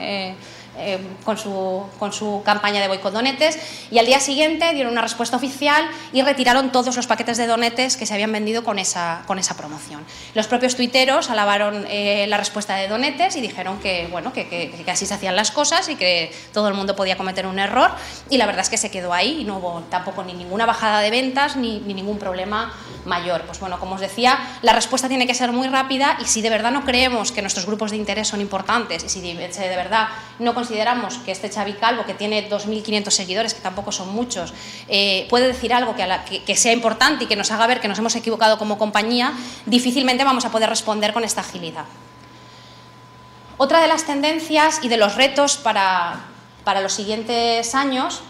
con su campaña de boicot donetes, y al día siguiente dieron una respuesta oficial y retiraron todos los paquetes de donetes que se habían vendido con esa promoción. Los propios tuiteros alabaron la respuesta de Donetes y dijeron que, bueno, que así se hacían las cosas y que todo el mundo podía cometer un error, y la verdad es que se quedó ahí y no hubo tampoco ni ninguna bajada de ventas ni ningún problema mayor. Pues bueno, como os decía, la respuesta tiene que ser muy rápida, y si de verdad no creemos que nuestros grupos de interés son importantes y si de verdad no consideramos que este Xavi Calvo, que tiene 2.500 seguidores, que tampoco son muchos, puede decir algo que sea importante y que nos haga ver que nos hemos equivocado como compañía, difícilmente vamos a poder responder con esta agilidad. Otra de las tendencias y de los retos para los siguientes años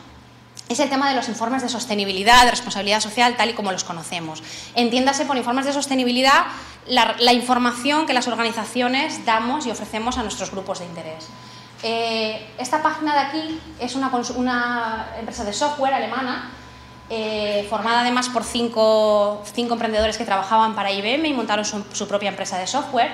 es el tema de los informes de sostenibilidad, de responsabilidad social, tal y como los conocemos. Entiéndase por informes de sostenibilidad la información que las organizaciones damos y ofrecemos a nuestros grupos de interés. Esta página de aquí es una empresa de software alemana, formada además por cinco emprendedores que trabajaban para IBM y montaron su propia empresa de software,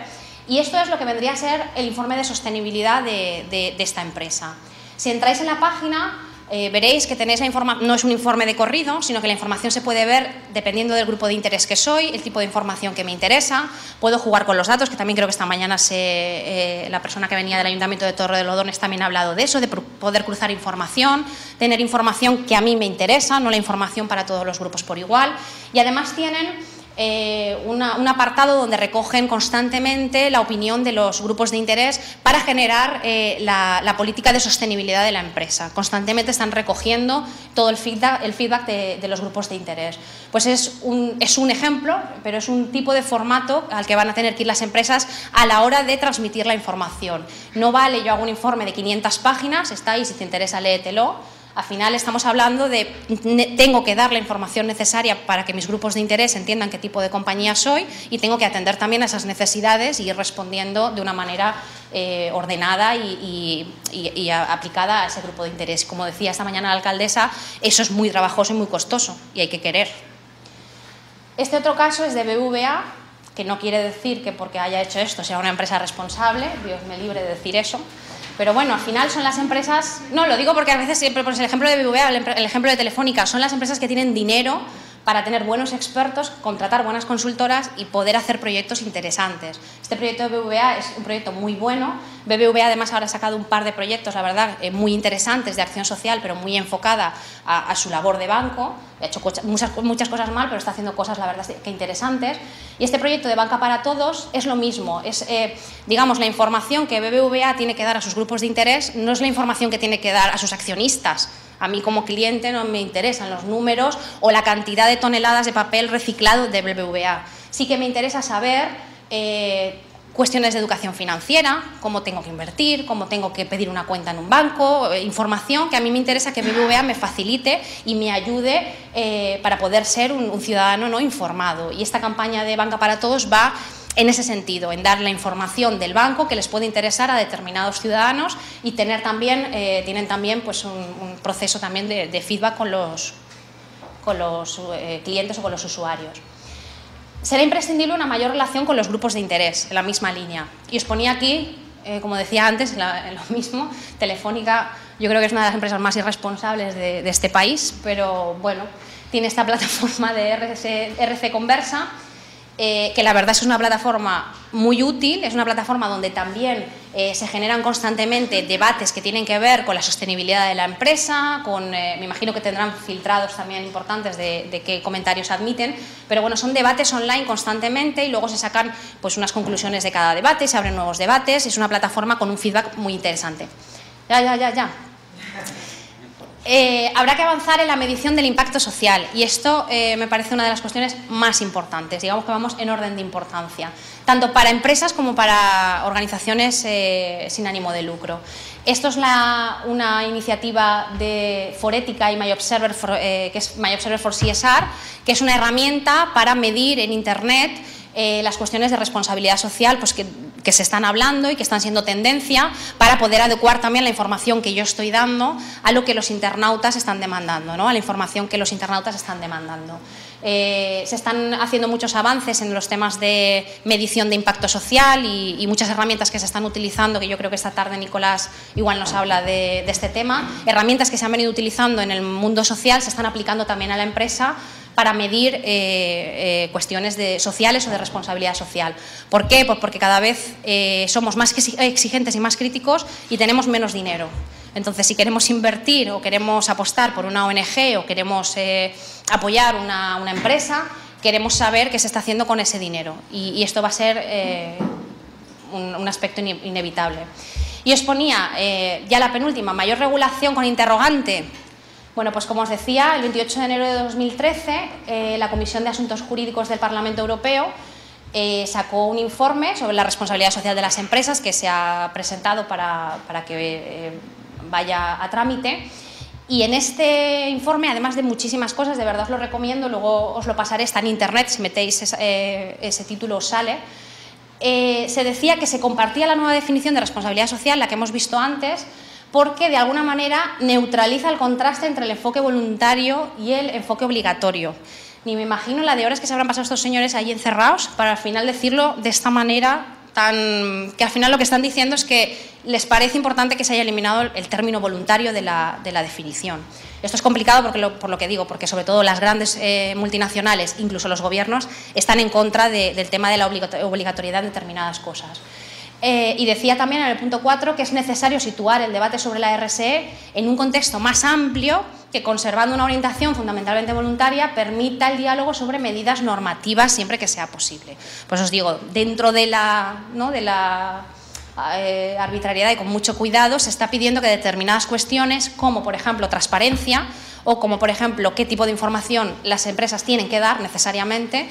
y esto es lo que vendría a ser el informe de sostenibilidad de esta empresa. Si entráis en la página, veréis que tenéis la información, no es un informe de corrido, sino que la información se puede ver dependiendo del grupo de interés que soy, el tipo de información que me interesa. Puedo jugar con los datos, que también creo que esta mañana la persona que venía del Ayuntamiento de Torrelodones también ha hablado de eso, de poder cruzar información, tener información que a mí me interesa, no la información para todos los grupos por igual. Y además tienen un apartado donde recogen constantemente la opinión de los grupos de interés para generar la política de sostenibilidad de la empresa. Constantemente están recogiendo todo el feedback de los grupos de interés. Pues es un ejemplo, pero es un tipo de formato al que van a tener que ir las empresas a la hora de transmitir la información. No vale, yo hago un informe de 500 páginas, está ahí, si te interesa léetelo. Al final estamos hablando de tengo que dar la información necesaria para que mis grupos de interés entiendan qué tipo de compañía soy, y tengo que atender también a esas necesidades y ir respondiendo de una manera ordenada y aplicada a ese grupo de interés. Como decía esta mañana la alcaldesa, eso es muy trabajoso y muy costoso y hay que querer. Este otro caso es de BBVA, que no quiere decir que porque haya hecho esto sea una empresa responsable, Dios me libre de decir eso. Pero bueno, al final son las empresas, no lo digo porque a veces siempre pones el ejemplo de BBVA, el ejemplo de Telefónica, son las empresas que tienen dinero para tener buenos expertos, contratar buenas consultoras y poder hacer proyectos interesantes. Este proyecto de BBVA es un proyecto muy bueno. BBVA además ahora ha sacado un par de proyectos, la verdad, muy interesantes de acción social, pero muy enfocada a su labor de banco. Ha hecho muchas cosas mal, pero está haciendo cosas, la verdad, que interesantes. Y este proyecto de Banca para Todos es lo mismo. Es, digamos, la información que BBVA tiene que dar a sus grupos de interés no es la información que tiene que dar a sus accionistas. A mí como cliente no me interesan los números o la cantidad de toneladas de papel reciclado de BBVA. Sí que me interesa saber cuestiones de educación financiera, cómo tengo que invertir, cómo tengo que pedir una cuenta en un banco, información que a mí me interesa que BBVA me facilite y me ayude para poder ser un ciudadano no informado. Y esta campaña de Banca para Todos va en ese sentido, en dar la información del banco que les puede interesar a determinados ciudadanos y tener también, tienen también pues, un proceso también de feedback con los clientes o con los usuarios. Será imprescindible una mayor relación con los grupos de interés, en la misma línea. Y os ponía aquí, como decía antes, en lo mismo, Telefónica, yo creo que es una de las empresas más irresponsables de este país, pero bueno, tiene esta plataforma de RC Conversa, que la verdad es una plataforma muy útil, es una plataforma donde también se generan constantemente debates que tienen que ver con la sostenibilidad de la empresa, me imagino que tendrán filtrados también importantes de qué comentarios admiten, pero bueno, son debates online constantemente y luego se sacan pues unas conclusiones de cada debate, se abren nuevos debates, es una plataforma con un feedback muy interesante. Ya. Habrá que avanzar en la medición del impacto social y esto me parece una de las cuestiones más importantes, digamos que vamos en orden de importancia, tanto para empresas como para organizaciones sin ánimo de lucro. Esto es una iniciativa de Forética y MyObserver, que es MyObserver for CSR, que es una herramienta para medir en Internet las cuestiones de responsabilidad social pues que se están hablando y que están siendo tendencia para poder adecuar también la información que yo estoy dando a lo que los internautas están demandando, ¿no? A la información que los internautas están demandando. Se están haciendo muchos avances en los temas de medición de impacto social y muchas herramientas que se están utilizando, que yo creo que esta tarde Nicolás igual nos habla de este tema. Herramientas que se han venido utilizando en el mundo social se están aplicando también a la empresa para medir cuestiones sociales o de responsabilidad social. ¿Por qué? Pues porque cada vez somos más exigentes y más críticos y tenemos menos dinero. Entonces, si queremos invertir o queremos apostar por una ONG o queremos apoyar una empresa, queremos saber qué se está haciendo con ese dinero. Y esto va a ser un aspecto inevitable. Y os ponía ya la penúltima, mayor regulación con interrogante. Bueno, pues como os decía, el 28 de enero de 2013 la Comisión de Asuntos Jurídicos del Parlamento Europeo sacó un informe sobre la responsabilidad social de las empresas que se ha presentado para que vaya a trámite. Y en este informe, además de muchísimas cosas, de verdad os lo recomiendo, luego os lo pasaré, está en internet, si metéis ese título os sale, se decía que se compartía la nueva definición de responsabilidad social, la que hemos visto antes, porque de alguna manera neutraliza el contraste entre el enfoque voluntario y el enfoque obligatorio. Ni me imagino la de horas que se habrán pasado estos señores ahí encerrados para al final decirlo de esta manera, que al final lo que están diciendo es que les parece importante que se haya eliminado el término voluntario de la definición. Esto es complicado por lo que digo, porque sobre todo las grandes multinacionales, incluso los gobiernos, están en contra del tema de la obligatoriedad de determinadas cosas. Y decía también en el punto 4 que es necesario situar el debate sobre la RSE en un contexto más amplio que, conservando una orientación fundamentalmente voluntaria, permita el diálogo sobre medidas normativas siempre que sea posible. Pues os digo, dentro de la arbitrariedad y con mucho cuidado se está pidiendo que determinadas cuestiones, como por ejemplo transparencia o como por ejemplo qué tipo de información las empresas tienen que dar necesariamente,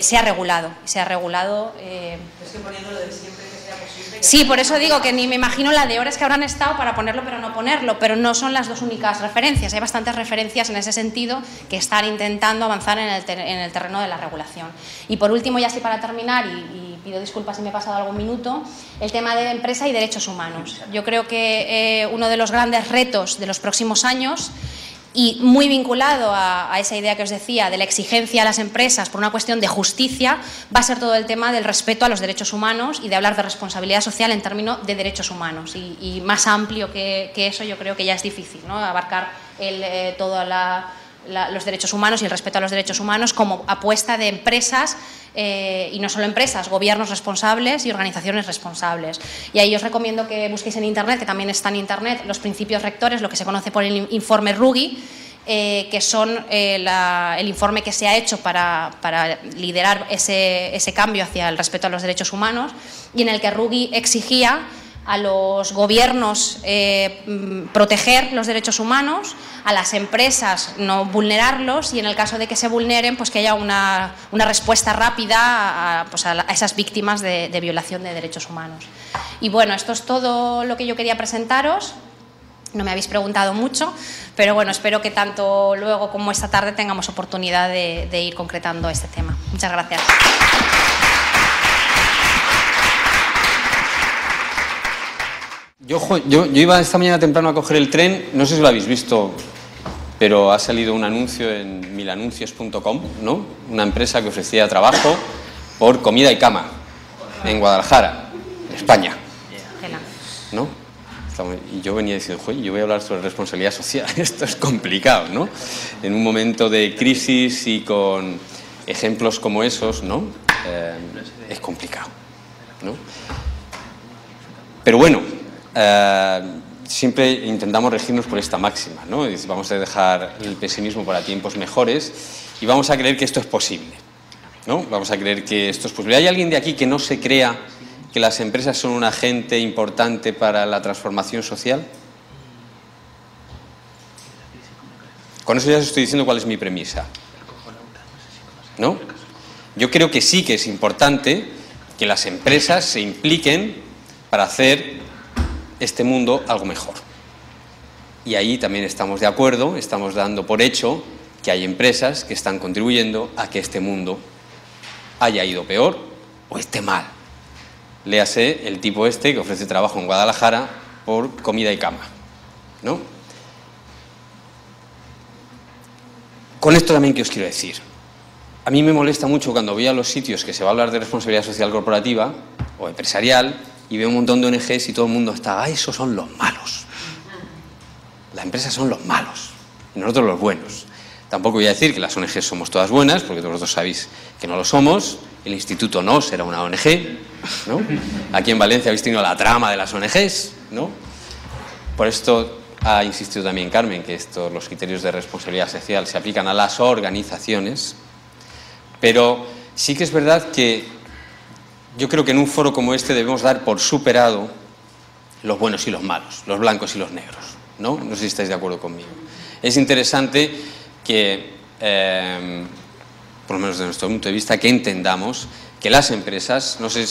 sea regulado. Es que poniéndolo de siempre que sea posible. Sí, por eso digo que ni me imagino la de horas que habrán estado para ponerlo pero no ponerlo, pero no son las dos únicas referencias. Hay bastantes referencias en ese sentido que están intentando avanzar en el terreno de la regulación. Y por último, ya así para terminar, y pido disculpas si me he pasado algún minuto, el tema de empresa y derechos humanos. Yo creo que uno de los grandes retos de los próximos años, y muy vinculado a esa idea que os decía de la exigencia a las empresas por una cuestión de justicia, va a ser todo el tema del respeto a los derechos humanos y de hablar de responsabilidad social en términos de derechos humanos. Y más amplio que eso yo creo que ya es difícil, ¿no? Abarcar toda la los derechos humanos y el respeto a los derechos humanos como apuesta de empresas, y no solo empresas, gobiernos responsables y organizaciones responsables. Y ahí os recomiendo que busquéis en Internet, que también está en Internet, los principios rectores, lo que se conoce por el informe Ruggie, que son el informe que se ha hecho para liderar ese cambio hacia el respeto a los derechos humanos, y en el que Ruggie exigía a los gobiernos proteger los derechos humanos, a las empresas no vulnerarlos, y en el caso de que se vulneren, pues que haya una respuesta rápida a esas víctimas de violación de derechos humanos. Y bueno, esto es todo lo que yo quería presentaros. No me habéis preguntado mucho, pero bueno, espero que tanto luego como esta tarde tengamos oportunidad de ir concretando este tema. Muchas gracias. Yo iba esta mañana temprano a coger el tren, no sé si lo habéis visto, pero ha salido un anuncio en milanuncios.com, ¿no? Una empresa que ofrecía trabajo por comida y cama en Guadalajara, en España, ¿no? Y yo venía diciendo, joder, yo voy a hablar sobre responsabilidad social, esto es complicado, ¿no? En un momento de crisis y con ejemplos como esos, ¿no? Es complicado, ¿no? Pero bueno, siempre intentamos regirnos por esta máxima, ¿no? Vamos a dejar el pesimismo para tiempos mejores y vamos a creer que esto es posible, ¿no? Vamos a creer que esto es posible. ¿Hay alguien de aquí que no se crea que las empresas son un agente importante para la transformación social? Con eso ya os estoy diciendo cuál es mi premisa, ¿no? Yo creo que sí que es importante que las empresas se impliquen para hacer este mundo algo mejor. Y ahí también estamos de acuerdo, estamos dando por hecho que hay empresas que están contribuyendo a que este mundo haya ido peor o esté mal. Léase el tipo que ofrece trabajo en Guadalajara por comida y cama, ¿no? Con esto también, ¿qué os quiero decir? A mí me molesta mucho cuando voy a los sitios que se va a hablar de responsabilidad social corporativa o empresarial y veo un montón de ONGs y todo el mundo está, esos son los malos. Las empresas son los malos y nosotros los buenos. Tampoco voy a decir que las ONGs somos todas buenas, porque vosotros sabéis que no lo somos. El Instituto NOS era una ONG, ¿no? Aquí en Valencia habéis tenido la trama de las ONGs, ¿no? Por esto ha insistido también Carmen, que los criterios de responsabilidad social se aplican a las organizaciones, pero sí que es verdad que yo creo que en un foro como este debemos dar por superado los buenos y los malos, los blancos y los negros, ¿no? No sé si estáis de acuerdo conmigo. Es interesante que, por lo menos desde nuestro punto de vista, que entendamos que las empresas, no sé,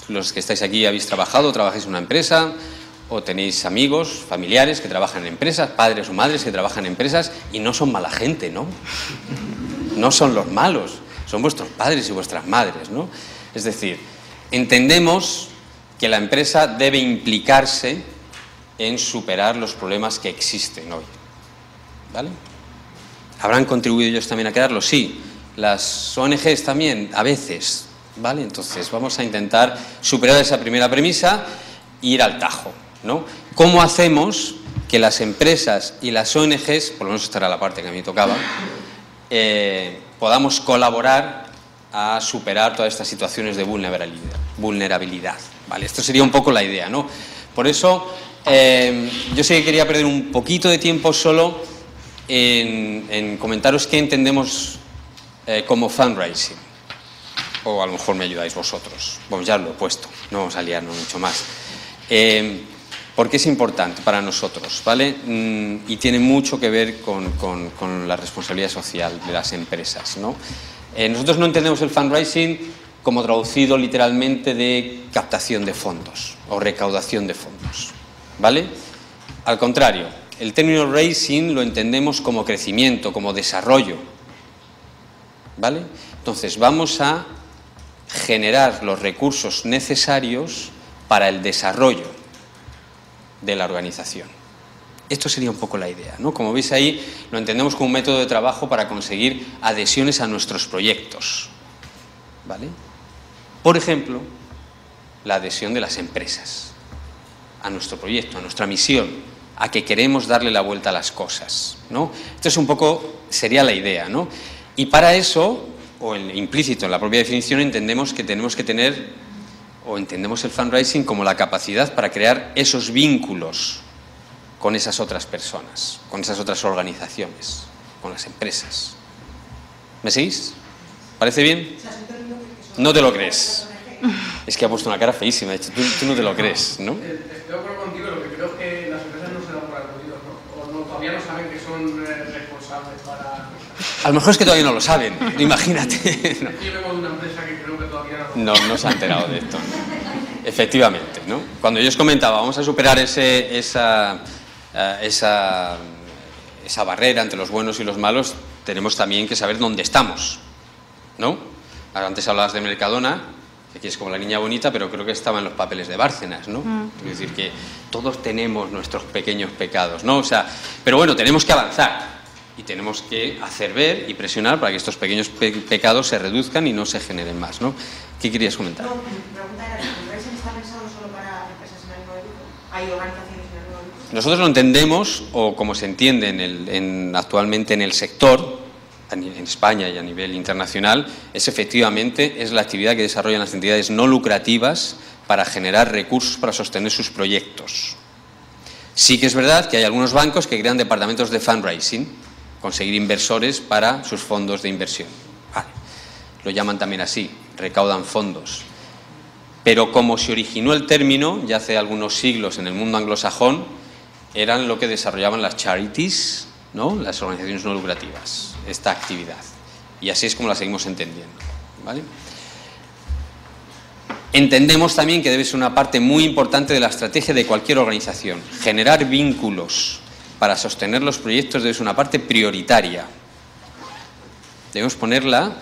los que estáis aquí habéis trabajado, trabajáis en una empresa, o tenéis amigos, familiares que trabajan en empresas, padres o madres que trabajan en empresas, y no son mala gente, ¿no? No son los malos, son vuestros padres y vuestras madres, ¿no? Es decir, entendemos que la empresa debe implicarse en superar los problemas que existen hoy, ¿vale? ¿Habrán contribuido ellos también a crearlo? Sí. Las ONGs también, a veces, ¿vale? Entonces vamos a intentar superar esa primera premisa e ir al tajo, ¿no? ¿Cómo hacemos que las empresas y las ONGs, por lo menos esta era la parte que a mí tocaba, podamos colaborar a superar todas estas situaciones de vulnerabilidad, ¿vale? Esto sería un poco la idea, ¿no? Por eso, yo sé que quería perder un poquito de tiempo solo en comentaros qué entendemos como fundraising, o a lo mejor me ayudáis vosotros. Bueno, ya lo he puesto, no vamos a liarnos mucho más. Porque es importante para nosotros, ¿vale? Y tiene mucho que ver con la responsabilidad social de las empresas, ¿no? Nosotros no entendemos el fundraising como traducido literalmente de captación de fondos o recaudación de fondos, ¿vale? Al contrario, el término raising lo entendemos como crecimiento, como desarrollo, ¿vale? Entonces vamos a generar los recursos necesarios para el desarrollo de la organización. Esto sería un poco la idea, ¿no? Como veis ahí, lo entendemos como un método de trabajo para conseguir adhesiones a nuestros proyectos, ¿vale? Por ejemplo, la adhesión de las empresas a nuestro proyecto, a nuestra misión, a que queremos darle la vuelta a las cosas, ¿no? Esto es un poco sería la idea, ¿no? Y para eso, o implícito en la propia definición, entendemos que tenemos que tener, o entendemos el fundraising como la capacidad para crear esos vínculos con esas otras personas, con esas otras organizaciones, con las empresas. ¿Me seguís? ¿Parece bien? No te lo crees. Es que ha puesto una cara feísima, de hecho, tú no te lo crees, ¿no? Estoy de acuerdo contigo, lo que creo es que las empresas no se dan por aludidos, ¿no? O no, todavía no saben que son responsables para... A lo mejor es que todavía no lo saben, imagínate. No. Yo vengo de una empresa que creo que todavía no... No se ha enterado de esto. Efectivamente, ¿no? Cuando yo os comentaba, vamos a superar esa barrera entre los buenos y los malos, tenemos también que saber dónde estamos, ¿no? Antes hablabas de Mercadona, que aquí es como la niña bonita, pero creo que estaba en los papeles de Bárcenas, ¿no? Es decir, que todos tenemos nuestros pequeños pecados, ¿no? O sea, pero bueno, tenemos que avanzar y tenemos que hacer ver y presionar para que estos pequeños pecados se reduzcan y no se generen más, ¿no? ¿Qué querías comentar? No, mi pregunta era, ¿el fundraising está pensado solo para empresas sin ánimo de lucro? ¿Hay organizaciones sin ánimo de lucro? Nosotros lo entendemos, o como se entiende actualmente en el sector, en España y a nivel internacional, es efectivamente la actividad que desarrollan las entidades no lucrativas para generar recursos para sostener sus proyectos. Sí que es verdad que hay algunos bancos que crean departamentos de fundraising, conseguir inversores para sus fondos de inversión. Vale. Lo llaman también así, recaudan fondos. Pero como se originó el término, ya hace algunos siglos en el mundo anglosajón, eran lo que desarrollaban las charities, ¿no? Las organizaciones no lucrativas, esta actividad. Y así es como la seguimos entendiendo, ¿vale? Entendemos también que debe ser una parte muy importante de la estrategia de cualquier organización. Generar vínculos para sostener los proyectos debe ser una parte prioritaria. Debemos ponerla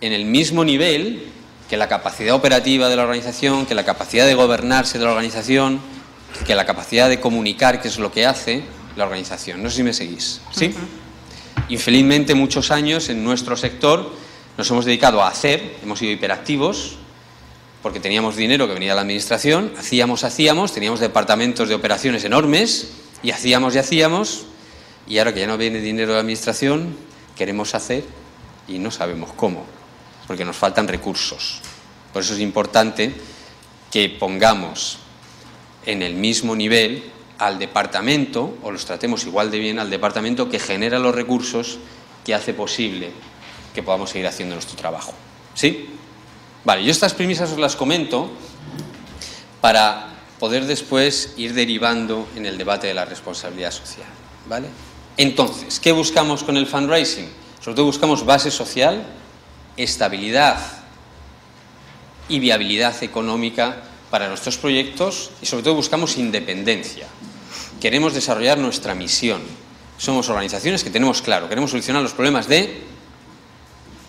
en el mismo nivel que la capacidad operativa de la organización, que la capacidad de gobernarse de la organización, que la capacidad de comunicar, que es lo que hace la organización. No sé si me seguís, ¿sí? Infelizmente, muchos años en nuestro sector nos hemos dedicado a hacer, hemos sido hiperactivos, porque teníamos dinero que venía de la administración, hacíamos, teníamos departamentos de operaciones enormes, y hacíamos, y ahora que ya no viene dinero de la administración, queremos hacer y no sabemos cómo, porque nos faltan recursos. Por eso es importante que pongamos en el mismo nivel al departamento, o los tratemos igual de bien al departamento que genera los recursos que hace posible que podamos seguir haciendo nuestro trabajo. ¿Sí? Vale, yo estas premisas os las comento para poder después ir derivando en el debate de la responsabilidad social, ¿vale? Entonces, ¿qué buscamos con el fundraising? Sobre todo buscamos base social, estabilidad y viabilidad económica para nuestros proyectos y sobre todo buscamos independencia. Queremos desarrollar nuestra misión. Somos organizaciones que tenemos claro, queremos solucionar los problemas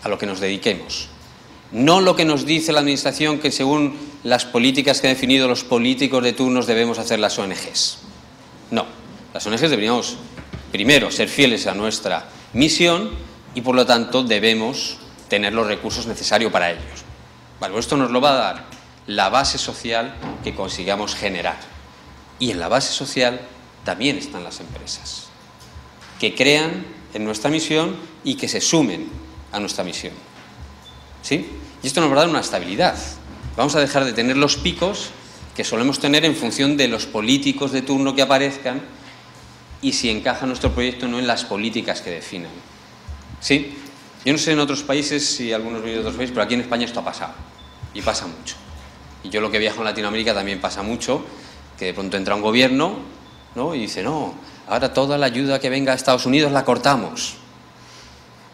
a lo que nos dediquemos. No lo que nos dice la administración que según las políticas que han definido los políticos de turnos debemos hacer las ONGs. No, las ONGs deberíamos primero ser fieles a nuestra misión y por lo tanto debemos tener los recursos necesarios para ellos. Vale, pues esto nos lo va a dar la base social que consigamos generar. Y en la base social también están las empresas, que crean en nuestra misión y que se sumen a nuestra misión. ¿Sí? Y esto nos va a dar una estabilidad. Vamos a dejar de tener los picos que solemos tener en función de los políticos de turno que aparezcan y si encaja nuestro proyecto o no en las políticas que definan. ¿Sí? Yo no sé en otros países, si algunos vienen de otros países, pero aquí en España esto ha pasado. Y pasa mucho. Y yo lo que viajo en Latinoamérica también pasa mucho, que de pronto entra un gobierno, ¿no? Y dice, no, ahora toda la ayuda que venga a Estados Unidos la cortamos.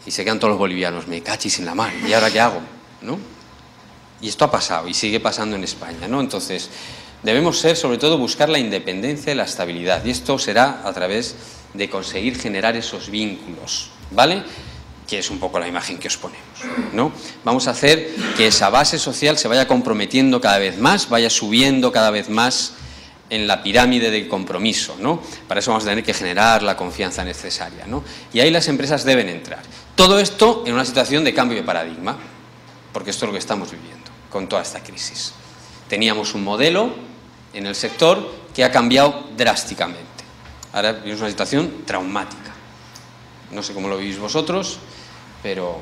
Y se quedan todos los bolivianos, me cachis en la mar, ¿y ahora qué hago? ¿No? Y esto ha pasado y sigue pasando en España, ¿no? Entonces, debemos sobre todo buscar la independencia y la estabilidad. Y esto será a través de conseguir generar esos vínculos, ¿vale? Que es un poco la imagen que os ponemos, ¿no? Vamos a hacer que esa base social se vaya comprometiendo cada vez más, vaya subiendo cada vez más en la pirámide del compromiso, ¿no? Para eso vamos a tener que generar la confianza necesaria, ¿no? Y ahí las empresas deben entrar. Todo esto en una situación de cambio de paradigma, porque esto es lo que estamos viviendo con toda esta crisis. Teníamos un modelo en el sector que ha cambiado drásticamente. Ahora vivimos una situación traumática, No sé cómo lo vivís vosotros, pero,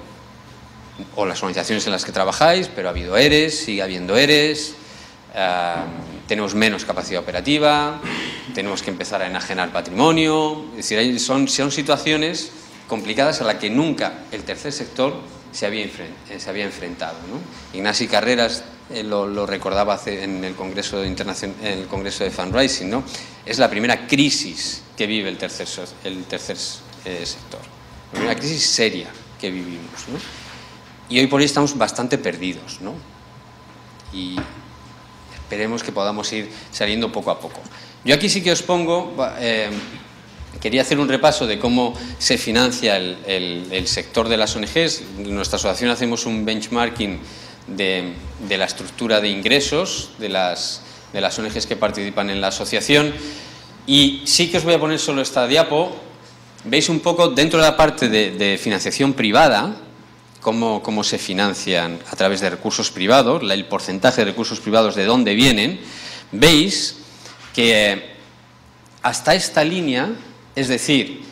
o las organizaciones en las que trabajáis, pero ha habido ERES, sigue habiendo ERES, tenemos menos capacidad operativa, tenemos que empezar a enajenar patrimonio. Es decir, son situaciones complicadas a las que nunca el tercer sector se había enfrentado, ¿no? Ignasi Carreras lo recordaba en el Congreso de Fundraising, ¿no? Es la primera crisis que vive el tercer sector, la primera crisis seria que vivimos, ¿no? Y hoy por hoy estamos bastante perdidos, ¿no? Y esperemos que podamos ir saliendo poco a poco. Yo aquí sí que os pongo, quería hacer un repaso de cómo se financia el sector de las ONGs. En nuestra asociación hacemos un benchmarking de la estructura de ingresos de las ONGs que participan en la asociación, y sí que os voy a poner solo esta diapo. Veis un poco dentro de la parte de financiación privada cómo se financian a través de recursos privados, el porcentaje de recursos privados de dónde vienen. Veis que hasta esta línea, es decir,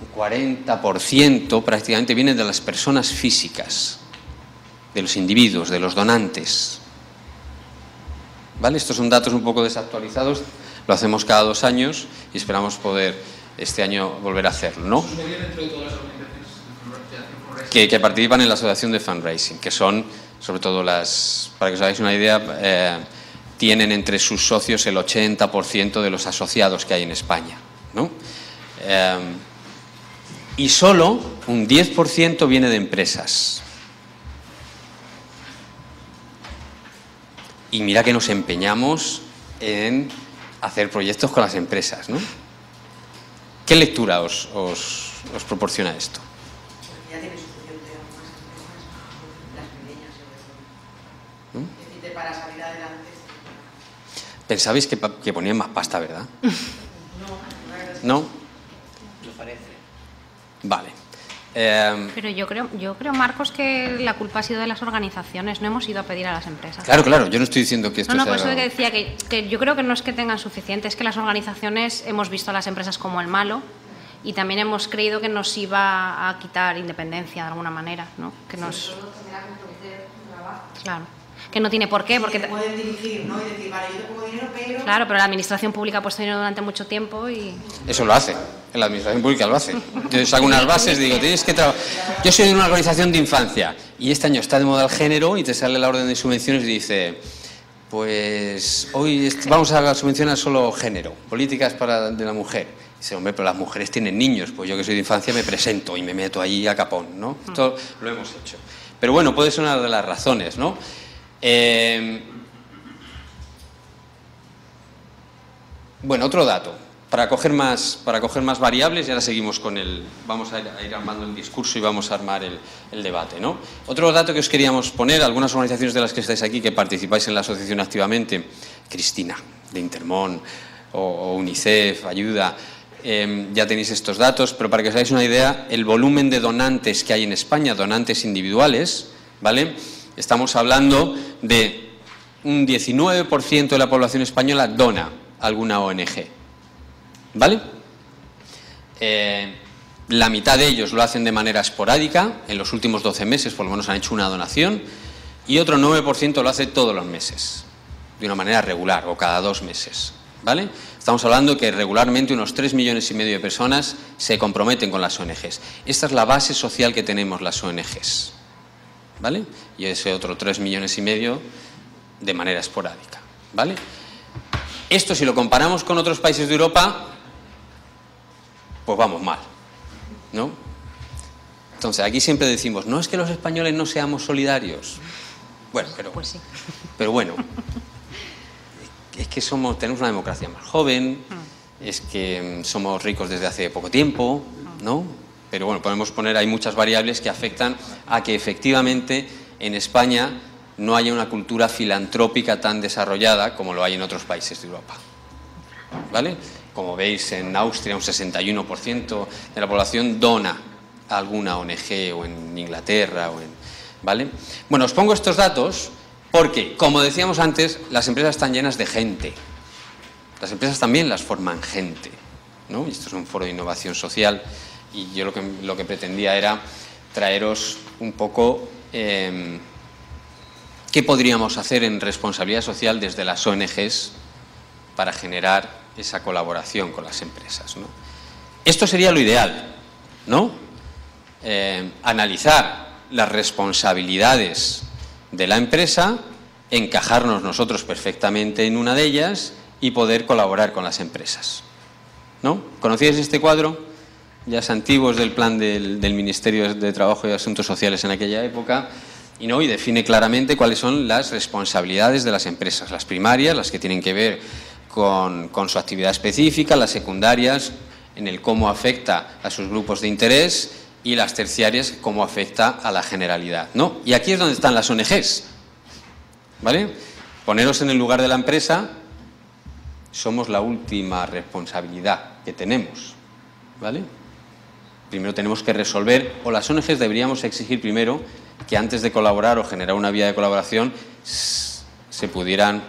un 40% prácticamente viene de las personas físicas, de los individuos, de los donantes. ¿Vale? Estos son datos un poco desactualizados, lo hacemos cada 2 años y esperamos poder este año volver a hacerlo, ¿no? Dentro de todas las organizaciones que participan en la asociación de fundraising, que son sobre todo para que os hagáis una idea, tienen entre sus socios el 80% de los asociados que hay en España, ¿no? Y solo un 10% viene de empresas. Y mira que nos empeñamos en hacer proyectos con las empresas, ¿no? ¿Qué lectura os proporciona esto? Ya tiene suficiente más las pequeñas, sobre todo. Es decir, para salir adelante. Pensabais que ponían más pasta, ¿verdad? No. ¿No? Me parece. Vale. Pero yo creo, Marcos, que la culpa ha sido de las organizaciones, no hemos ido a pedir a las empresas. Claro, yo no estoy diciendo que esto No, sea... por eso que decía que yo creo que no es que tengan suficiente, es que las organizaciones hemos visto a las empresas como el malo y también hemos creído que nos iba a quitar independencia de alguna manera, ¿no? Que nos... Claro. Que no tiene por qué, porque... Te pueden dirigir, ¿no? Y decir, vale, yo te pongo dinero, pero... Claro, pero la administración pública ha puesto dinero durante mucho tiempo y... Eso lo hace, la administración pública lo hace. Yo saco unas bases, digo, tienes que trabajar... Yo soy de una organización de infancia y este año está de moda el género y te sale la orden de subvenciones y dice, pues hoy vamos a subvencionar solo género, políticas de la mujer. Y dice, hombre, pero las mujeres tienen niños, pues yo que soy de infancia me presento y me meto ahí a capón, ¿no? Esto lo hemos hecho. Pero bueno, puede ser una de las razones, ¿no? Bueno, otro dato, para coger más variables, y ahora seguimos con vamos a ir armando el discurso y vamos a armar el debate, ¿no? Otro dato que os queríamos poner, algunas organizaciones de las que estáis aquí, que participáis en la asociación activamente, Cristina, de Intermón, o UNICEF, Ayuda, ya tenéis estos datos, pero para que os hagáis una idea, el volumen de donantes que hay en España, donantes individuales, ¿vale?, estamos hablando de un 19% de la población española dona a alguna ONG, ¿vale? La mitad de ellos lo hacen de manera esporádica, en los últimos 12 meses por lo menos han hecho una donación, y otro 9% lo hace todos los meses, de una manera regular o cada 2 meses, ¿vale? Estamos hablando que regularmente unos 3,5 millones de personas se comprometen con las ONGs. Esta es la base social que tenemos las ONGs, ¿vale? Y ese otro 3,5 millones de manera esporádica, ¿vale? Esto, si lo comparamos con otros países de Europa, pues vamos mal, ¿no? Entonces, aquí siempre decimos, no es que los españoles no seamos solidarios. Bueno, Pues sí. Pero bueno, es que tenemos una democracia más joven, es que somos ricos desde hace poco tiempo, ¿no? Pero bueno, podemos poner, hay muchas variables que afectan a que efectivamente en España no haya una cultura filantrópica tan desarrollada como lo hay en otros países de Europa, ¿vale? Como veis, en Austria un 61% de la población dona a alguna ONG, o en Inglaterra, ¿vale? Bueno, os pongo estos datos porque, como decíamos antes, las empresas están llenas de gente. Las empresas también las forman gente, ¿no? Y esto es un foro de innovación social y yo lo que pretendía era traeros un poco qué podríamos hacer en responsabilidad social desde las ONGs para generar esa colaboración con las empresas, ¿no? Esto sería lo ideal, ¿no? Analizar las responsabilidades de la empresa, encajarnos nosotros perfectamente en una de ellas y poder colaborar con las empresas, ¿no? ¿Conocíais este cuadro? Ya es antiguo, es del plan del Ministerio de Trabajo y Asuntos Sociales en aquella época, y define claramente cuáles son las responsabilidades de las empresas, las primarias, las que tienen que ver con su actividad específica, las secundarias, en el cómo afecta a sus grupos de interés, y las terciarias, cómo afecta a la generalidad, ¿no? Y aquí es donde están las ONGs, ¿vale? Poneros en el lugar de la empresa, somos la última responsabilidad que tenemos, ¿vale? Primero tenemos que resolver, o las ONGs deberíamos exigir primero que antes de colaborar o generar una vía de colaboración se pudieran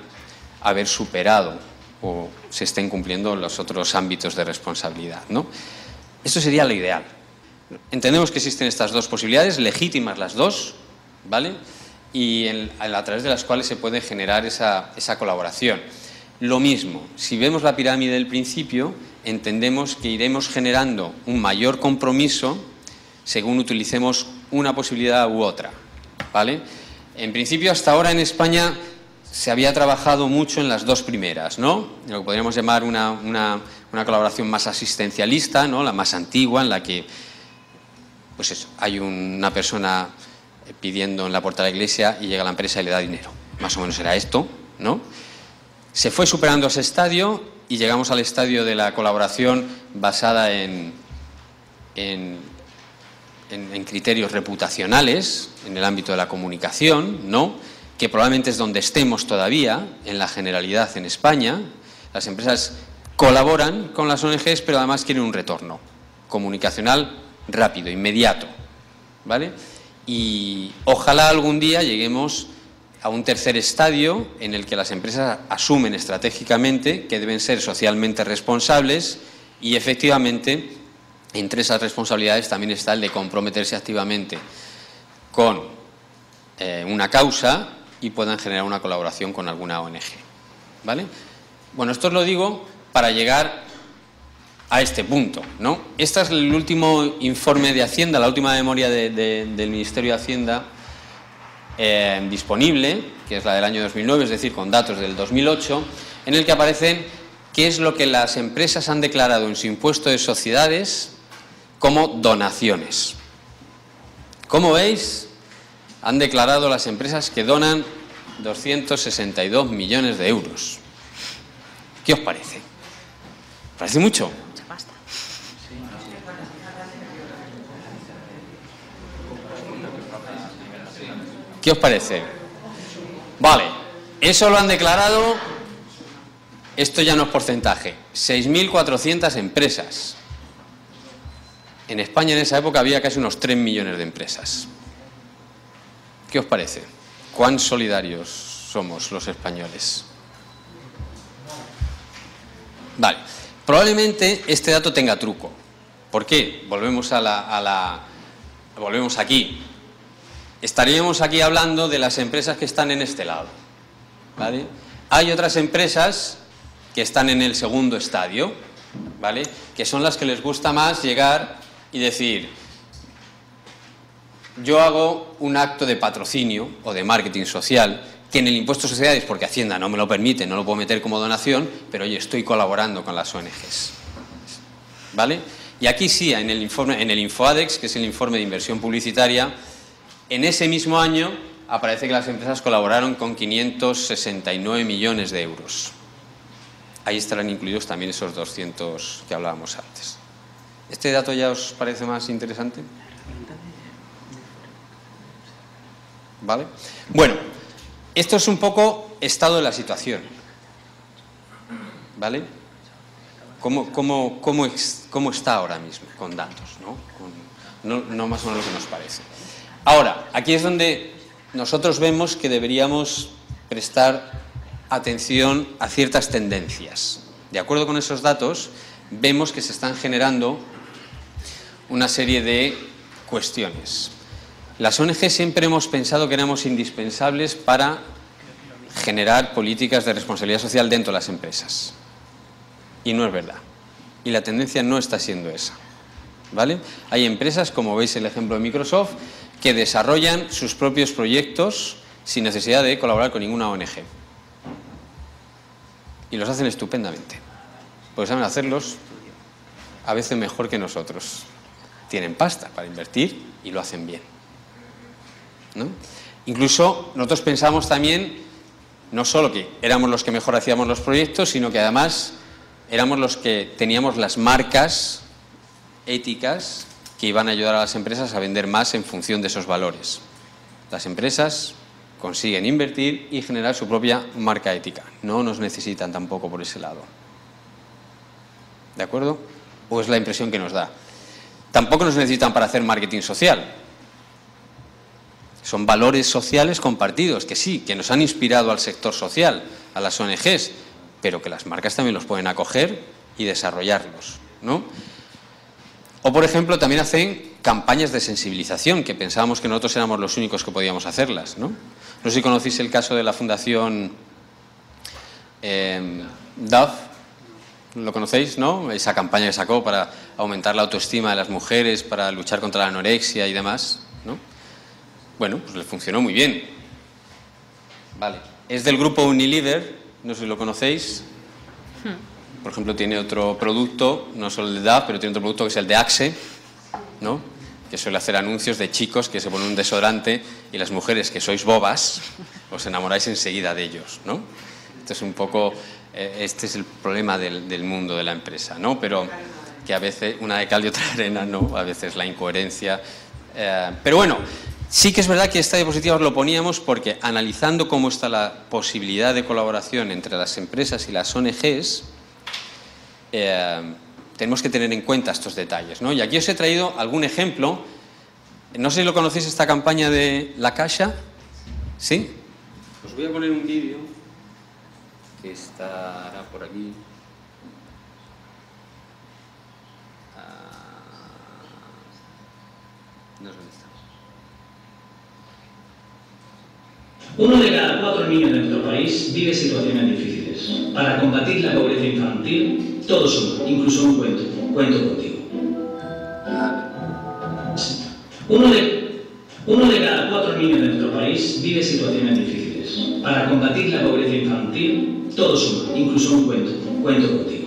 haber superado o se estén cumpliendo los otros ámbitos de responsabilidad, ¿no? Esto sería lo ideal. Entendemos que existen estas dos posibilidades, legítimas las dos, ¿vale? Y a través de las cuales se puede generar esa colaboración. Lo mismo, si vemos la pirámide del principio, entendemos que iremos generando un mayor compromiso según utilicemos una posibilidad u otra, ¿vale? En principio, hasta ahora en España se había trabajado mucho en las dos primeras, ¿no? Lo que podríamos llamar una colaboración más asistencialista, ¿no? La más antigua, en la que pues eso, hay una persona pidiendo en la puerta de la iglesia y llega la empresa y le da dinero. Más o menos era esto, ¿no? Se fue superando ese estadio y llegamos al estadio de la colaboración basada en criterios reputacionales, en el ámbito de la comunicación, ¿no? Que probablemente es donde estemos todavía, en la generalidad en España. Las empresas colaboran con las ONGs, pero además quieren un retorno comunicacional rápido, inmediato, ¿vale? Y ojalá algún día lleguemos a un tercer estadio en el que las empresas asumen estratégicamente que deben ser socialmente responsables y efectivamente entre esas responsabilidades también está el de comprometerse activamente con una causa y puedan generar una colaboración con alguna ONG, ¿vale? Bueno, esto os lo digo para llegar a este punto, ¿no? Este es el último informe de Hacienda, la última memoria del Ministerio de Hacienda disponible, que es la del año 2009, es decir, con datos del 2008, en el que aparecen qué es lo que las empresas han declarado en su impuesto de sociedades como donaciones. Como veis, han declarado las empresas que donan 262 millones de euros. ¿Qué os parece? ¿Parece mucho? Mucha pasta. ¿Qué os parece? Vale, eso lo han declarado, esto ya no es porcentaje, 6.400 empresas. En España en esa época había casi unos 3 millones de empresas. ¿Qué os parece? ¿Cuán solidarios somos los españoles? Vale, probablemente este dato tenga truco. ¿Por qué? Volvemos volvemos aquí. Estaríamos aquí hablando de las empresas que están en este lado, ¿vale? Hay otras empresas que están en el segundo estadio, ¿vale? Que son las que les gusta más llegar y decir: yo hago un acto de patrocinio o de marketing social que en el impuesto de sociedades, porque Hacienda no me lo permite, no lo puedo meter como donación, pero oye, estoy colaborando con las ONGs, ¿vale? Y aquí sí, en el InfoAdex, que es el informe de inversión publicitaria, en ese mismo año aparece que las empresas colaboraron con 569 millones de euros. Ahí estarán incluidos también esos 200 que hablábamos antes. ¿Este dato ya os parece más interesante? ¿Vale? Bueno, esto es un poco estado de la situación, ¿vale? ¿Cómo está ahora mismo con datos, ¿no? No más o menos lo que nos parece. Ahora, aquí es donde nosotros vemos que deberíamos prestar atención a ciertas tendencias. De acuerdo con esos datos, vemos que se están generando una serie de cuestiones. Las ONG siempre hemos pensado que éramos indispensables para generar políticas de responsabilidad social dentro de las empresas. Y no es verdad. Y la tendencia no está siendo esa. ¿Vale? Hay empresas, como veis el ejemplo de Microsoft, que desarrollan sus propios proyectos sin necesidad de colaborar con ninguna ONG. Y los hacen estupendamente. Porque saben hacerlos a veces mejor que nosotros. Tienen pasta para invertir y lo hacen bien, ¿no? Incluso nosotros pensamos también, no solo que éramos los que mejor hacíamos los proyectos, sino que además éramos los que teníamos las marcas éticas que iban a ayudar a las empresas a vender más en función de esos valores. Las empresas consiguen invertir y generar su propia marca ética. No nos necesitan tampoco por ese lado. ¿De acuerdo? O es la impresión que nos da. Tampoco nos necesitan para hacer marketing social. Son valores sociales compartidos, que sí, que nos han inspirado al sector social, a las ONGs, pero que las marcas también los pueden acoger y desarrollarlos, ¿no? O, por ejemplo, también hacen campañas de sensibilización, que pensábamos que nosotros éramos los únicos que podíamos hacerlas, ¿no? No sé si conocéis el caso de la Fundación Dove. ¿Lo conocéis, no? Esa campaña que sacó para aumentar la autoestima de las mujeres, para luchar contra la anorexia y demás, ¿no? Bueno, pues le funcionó muy bien. Vale. Es del grupo Unilever, no sé si lo conocéis. Por ejemplo, tiene otro producto, no solo el de DAF, pero tiene otro producto que es el de Axe, ¿no? Que suele hacer anuncios de chicos que se ponen un desodorante y las mujeres que sois bobas os enamoráis enseguida de ellos, ¿no? Esto es un poco... Este es el problema del mundo de la empresa, ¿no? Pero que a veces, una de cal y otra de arena, ¿no? A veces la incoherencia. Pero bueno, sí que es verdad que esta diapositiva os lo poníamos porque analizando cómo está la posibilidad de colaboración entre las empresas y las ONGs, tenemos que tener en cuenta estos detalles, ¿no? Y aquí os he traído algún ejemplo. No sé si lo conocéis, esta campaña de La Caixa. ¿Sí? Os voy a poner un vídeo que estará por aquí. No sé dónde está. 1 de cada 4 niños de nuestro país vive situaciones difíciles. Para combatir la pobreza infantil, todo suma, incluso un cuento. Cuento contigo. 1 de cada 4 niños de nuestro país vive situaciones difíciles. Para combatir la pobreza infantil, todo suma, incluso un cuento. Cuento contigo.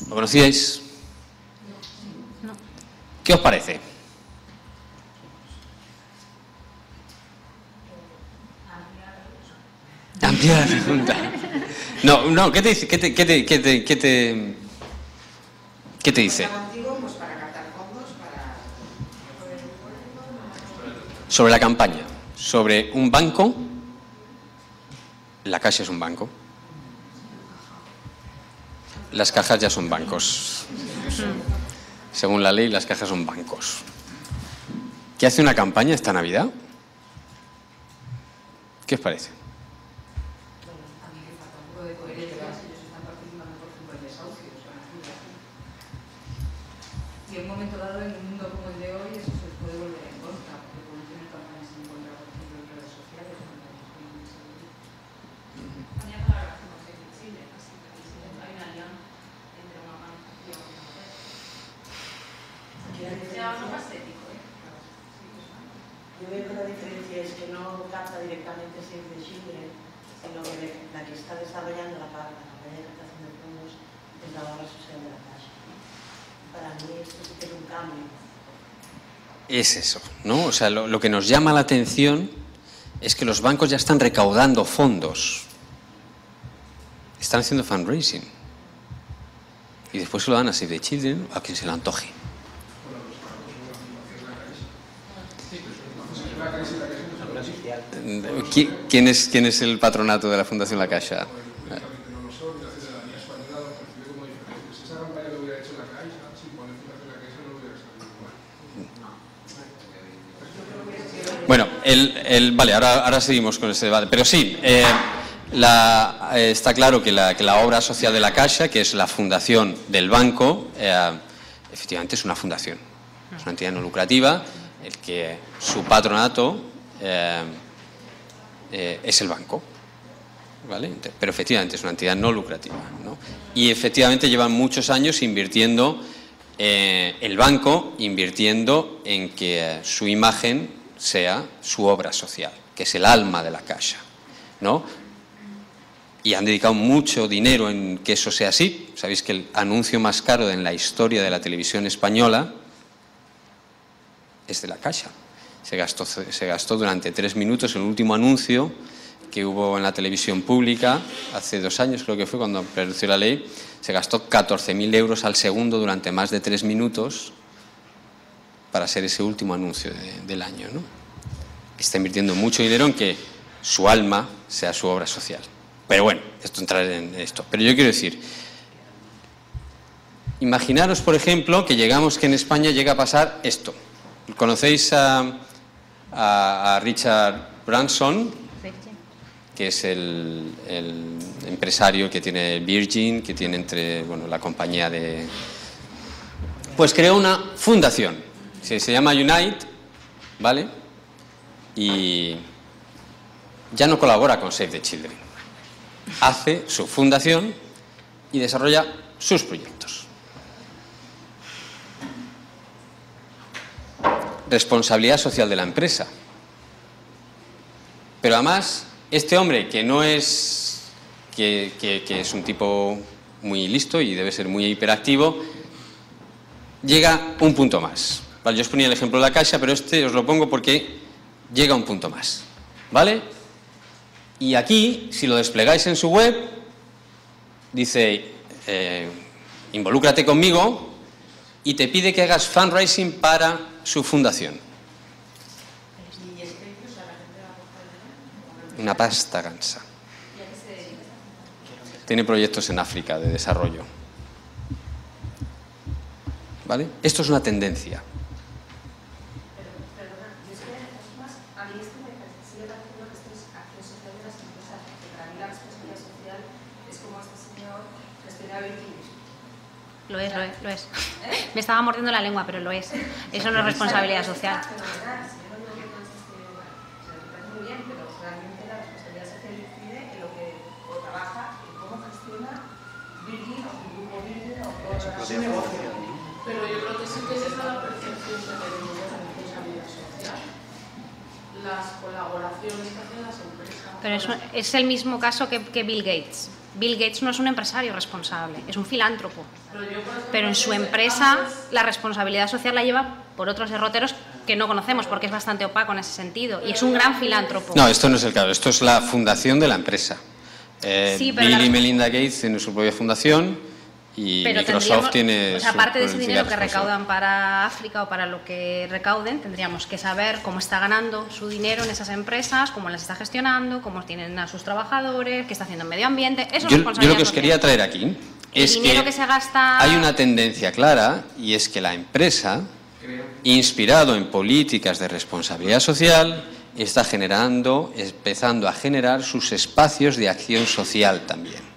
¿Lo conocíais? No. ¿Qué os parece? Ampliar la pregunta. No, ¿qué te dice? ¿Qué te dice? Pues para captar fondos, para... Sobre la campaña, sobre un banco. La Caixa es un banco. Las cajas ya son bancos. Según la ley, las cajas son bancos. ¿Qué hace una campaña esta Navidad? ¿Qué os parece? A mí me falta un poco de coherencia si ellos están participando, por ejemplo, en desahucios o en ayudas. Y en un momento dado, en un mundo como el de hoy, eso se puede volver en contra, porque pueden tener campañas en contra, por ejemplo, en redes sociales. Tenía toda la razón con Chile, así que hay una alianza entre una organización y otra. Ya no más ético, ¿eh? Yo veo que la diferencia es que no capta directamente Save the Children, sino que la que está desarrollando la campaña de captación de fondos es la obra social de la Caixa. Para mí esto sí que es un cambio. Es eso, ¿no? O sea, lo que nos llama la atención es que los bancos ya están recaudando fondos. Están haciendo fundraising. Y después se lo dan a Save the Children o a quien se lo antoje. ¿Quién es el patronato de la Fundación La Caixa? Vale, ahora seguimos con ese debate. Pero sí, está claro que la obra social de la Caixa, que es la fundación del banco, efectivamente es una fundación. Es una entidad no lucrativa, el que su patronato es el banco, ¿vale? Pero efectivamente es una entidad no lucrativa, ¿no? Y efectivamente llevan muchos años invirtiendo, el banco invirtiendo en que su imagen sea su obra social, que es el alma de la Caixa, ¿no? Y han dedicado mucho dinero en que eso sea así. Sabéis que el anuncio más caro en la historia de la televisión española es de la Caixa. Se gastó durante 3 minutos el último anuncio que hubo en la televisión pública, hace 2 años creo que fue cuando apareció la ley, se gastó 14.000 euros al segundo durante más de 3 minutos para hacer ese último anuncio del año, ¿no? Está invirtiendo mucho dinero en que su alma sea su obra social. Pero bueno, esto entrar en esto. Pero yo quiero decir, imaginaros, por ejemplo, que en España llega a pasar esto. ¿Conocéis a Richard Branson? Que es el empresario que tiene Virgin, que tiene la compañía de... Pues creó una fundación, se llama Unite, ¿vale? Y ya no colabora con Save the Children. Hace su fundación y desarrolla sus proyectos. Responsabilidad social de la empresa. Pero además, este hombre, que no es... que es un tipo muy listo y debe ser muy hiperactivo, llega un punto más. Vale, yo os ponía el ejemplo de la Caixa, pero este os lo pongo porque llega un punto más. ¿Vale? Y aquí, si lo desplegáis en su web, dice, involúcrate conmigo, y te pide que hagas fundraising para su fundación. Una pasta gansa. Tiene proyectos en África de desarrollo. ¿Vale? Esto es una tendencia. Lo es. Me estaba mordiendo la lengua, pero lo es. Eso no es responsabilidad social. Pero yo creo que sí que esa es la percepción que tenemos de responsabilidad social. Las colaboraciones que hacen las empresas. Pero es el mismo caso que Bill Gates. Bill Gates no es un empresario responsable, es un filántropo. Pero en su empresa la responsabilidad social la lleva por otros derroteros que no conocemos, porque es bastante opaco en ese sentido. Y es un gran filántropo. No, esto no es el caso, esto es la fundación de la empresa. Sí, pero Bill y Melinda Gates tienen su propia fundación y pero Microsoft tiene o sea, aparte de ese política dinero que responsable. recaudan para África o para lo que recauden, tendríamos que saber cómo está ganando su dinero en esas empresas, cómo las está gestionando, cómo tienen a sus trabajadores, qué está haciendo en medio ambiente. Eso es responsabilidad Yo lo que os social. quería traer aquí es dinero que se gasta... hay una tendencia clara, y es que la empresa, inspirado en políticas de responsabilidad social, está empezando a generar sus espacios de acción social también.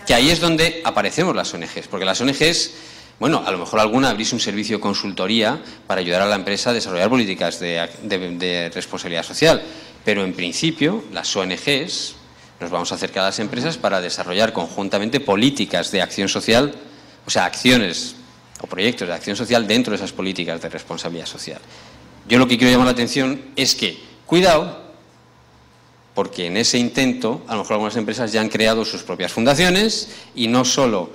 Que ahí es donde aparecemos las ONGs, porque las ONGs, bueno, a lo mejor alguna abrís un servicio de consultoría para ayudar a la empresa a desarrollar políticas de responsabilidad social, pero en principio las ONGs nos vamos a acercar a las empresas para desarrollar conjuntamente políticas de acción social, o sea, acciones o proyectos de acción social dentro de esas políticas de responsabilidad social. Yo lo que quiero llamar la atención es que, cuidado, porque en ese intento, a lo mejor algunas empresas ya han creado sus propias fundaciones y no solo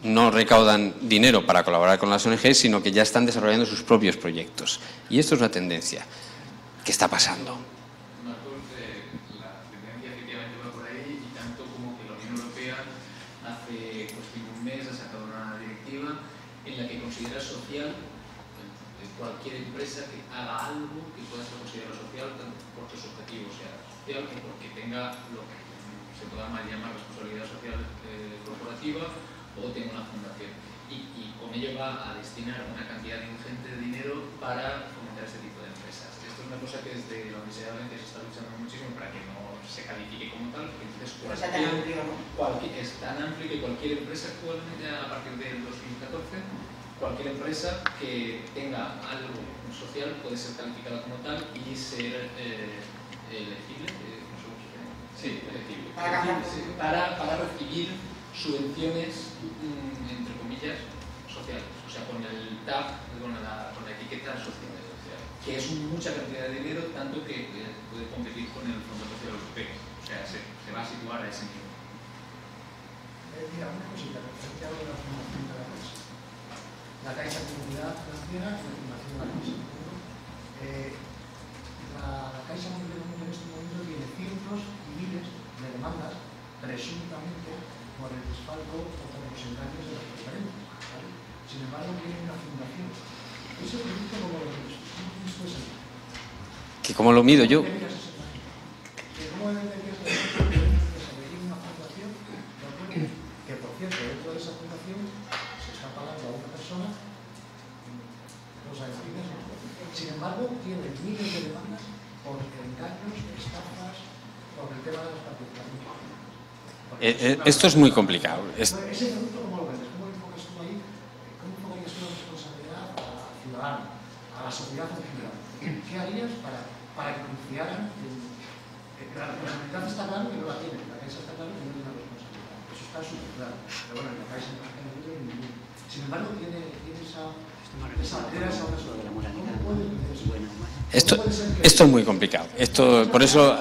no recaudan dinero para colaborar con las ONGs, sino que ya están desarrollando sus propios proyectos. Y esto es una tendencia que está pasando. Marcos, la tendencia efectivamente va por ahí, y tanto como que la Unión Europea hace cuestión de un mes ha sacado una directiva en la que considera social cualquier empresa que haga algo que pueda ser considerado social, tanto porque su objetivo sea social que porque tenga lo que se pueda mal llamar responsabilidad social corporativa o tenga una fundación. Y con ello va a destinar una cantidad ingente de dinero para fomentar este tipo de empresas. Esto es es una cosa que desde la Universidad de Valencia se está luchando muchísimo para que no se califique como tal, porque entonces Pero está tan amplio, ¿no? es tan amplio que cualquier empresa actualmente, a partir del 2014, cualquier empresa que tenga algo social puede ser calificada como tal y ser elegible, no sé cómo se llama. Sí, elegible. Para recibir subvenciones, entre comillas, sociales, o sea, con el tag, con la etiqueta social, que es mucha cantidad de dinero, tanto que puede competir con el Fondo Social Europeo, o sea, se va a situar a ese nivel. Mira, una cosita, referente a lo de la fundación de la Caixa. La Caixa Comunidad Financiera y la Fundación de la Caixa. La Caixa concretamente en este momento tiene cientos y miles de demandas, presuntamente por el desfalco o por los engaños de los preferentes, ¿vale? Sin embargo, tiene una fundación. Ese producto, ¿cómo lo ves? ¿Cómo esto es así? ¿Que cómo lo mido yo? ¿Cómo deberías de desarrollar una fundación? Que, por cierto, dentro de esa fundación se está pagando a una persona, los agentes, ¿no? Sin embargo, tiene miles de demandas por engaños, estafas, por el tema de las participaciones. Esto es muy complicado. Ese producto, ¿cómo lo ves? ¿Cómo enfocas tú ahí? ¿Cómo enfocarías tú la responsabilidad al ciudadano, a la sociedad en general? ¿Qué harías para que confiaran en la responsabilidad? Está claro que no la tiene, la Caixa está claro que no tiene la responsabilidad. Eso está súper claro. Pero bueno, en la Caixa no tiene ninguna. Sin embargo, tiene esa Esto es muy complicado. Por eso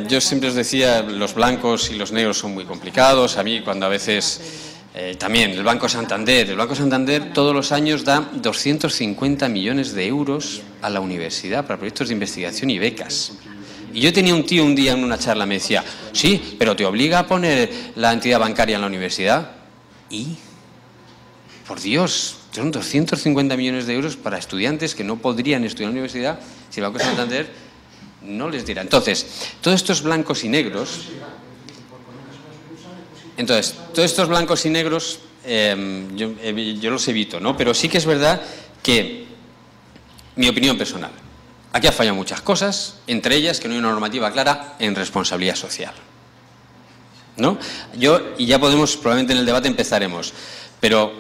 yo siempre os decía, los blancos y los negros son muy complicados. A mí cuando a veces también el Banco Santander todos los años da 250 millones de euros a la universidad para proyectos de investigación y becas. Y yo tenía un tío un día en una charla, me decía, sí, pero te obliga a poner la entidad bancaria en la universidad. Y, por Dios, son 250 millones de euros para estudiantes que no podrían estudiar en la universidad si el Banco Santander no les diera. Entonces, todos estos blancos y negros, yo los evito, ¿no? Pero sí que es verdad que, mi opinión personal, aquí ha fallado muchas cosas, entre ellas que no hay una normativa clara en responsabilidad social, ¿no? Y ya podemos, probablemente en el debate empezaremos, pero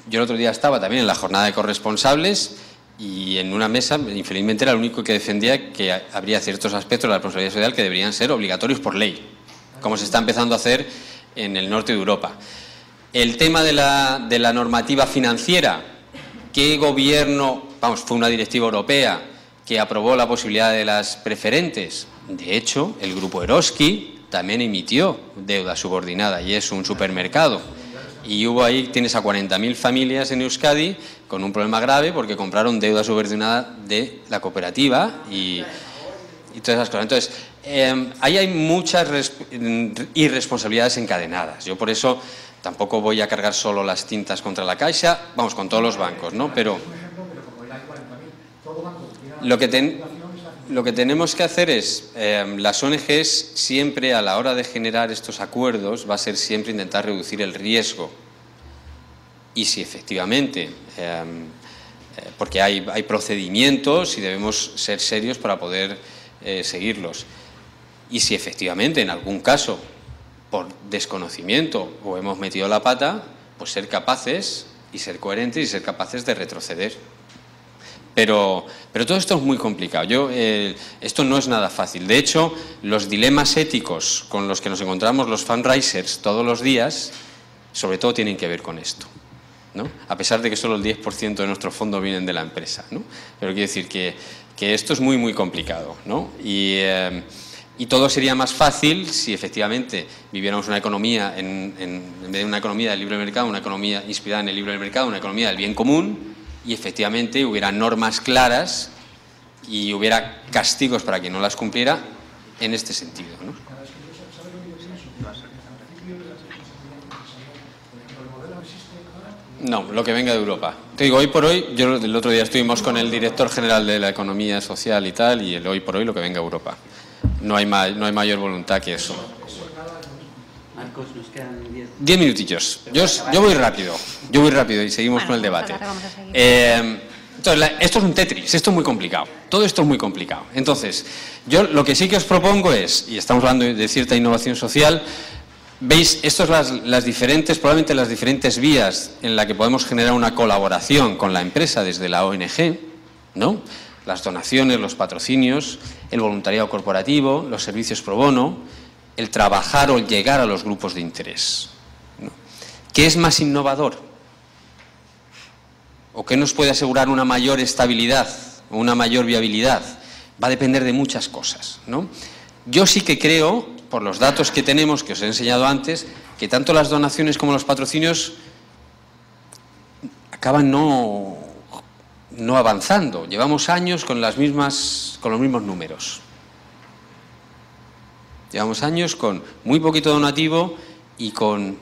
yo el otro día estaba también en la jornada de corresponsables y en una mesa, infelizmente, era el único que defendía que habría ciertos aspectos de la responsabilidad social que deberían ser obligatorios por ley, como se está empezando a hacer en el norte de Europa. El tema de la normativa financiera, ¿qué gobierno? Vamos, fue una directiva europea que aprobó la posibilidad de las preferentes. De hecho, el grupo Eroski también emitió deuda subordinada y es un supermercado. Y tienes a 40.000 familias en Euskadi con un problema grave porque compraron deuda subordinada de la cooperativa y todas esas cosas. Entonces, ahí hay muchas irresponsabilidades encadenadas. Yo por eso tampoco voy a cargar solo las tintas contra la Caixa, vamos, con todos los bancos, ¿no? Pero lo que tenemos que hacer es, las ONGs siempre a la hora de generar estos acuerdos va a ser siempre intentar reducir el riesgo. Y si efectivamente, porque hay procedimientos y debemos ser serios para poder seguirlos. Y si efectivamente en algún caso, por desconocimiento o hemos metido la pata, pues ser capaces y ser coherentes y ser capaces de retroceder. Pero todo esto es muy complicado. Esto no es nada fácil. De hecho, los dilemas éticos con los que nos encontramos los fundraisers todos los días, sobre todo tienen que ver con esto, ¿no? A pesar de que solo el 10% de nuestros fondos vienen de la empresa, ¿no? Pero quiero decir que esto es muy, muy complicado, ¿no? Y todo sería más fácil si efectivamente viviéramos una economía, en vez de una economía del libre mercado, una economía inspirada en el libre mercado, una economía del bien común, y efectivamente hubiera normas claras y hubiera castigos para quien no las cumpliera en este sentido, ¿no? No, lo que venga de Europa. Te digo, hoy por hoy, yo el otro día estuvimos con el director general de la economía social y tal, y hoy por hoy lo que venga de Europa. No hay mayor voluntad que eso. Marcos, nos quedan 10 minutillos. Yo voy rápido y seguimos con el debate. Entonces, esto es un Tetris, esto es muy complicado, todo esto es muy complicado. Entonces, yo lo que sí que os propongo es, y estamos hablando de cierta innovación social, veis, estas son las diferentes, probablemente las diferentes vías en las que podemos generar una colaboración con la empresa desde la ONG, ¿no? Las donaciones, los patrocinios, el voluntariado corporativo, los servicios pro bono, el trabajar o llegar a los grupos de interés, ¿no? ¿Qué es más innovador? ¿O qué nos puede asegurar una mayor estabilidad o una mayor viabilidad? Va a depender de muchas cosas, ¿no? Yo sí que creo, por los datos que tenemos, que os he enseñado antes, que tanto las donaciones como los patrocinios acaban no avanzando. Llevamos años con los mismos números. Llevamos años con muy poquito donativo y con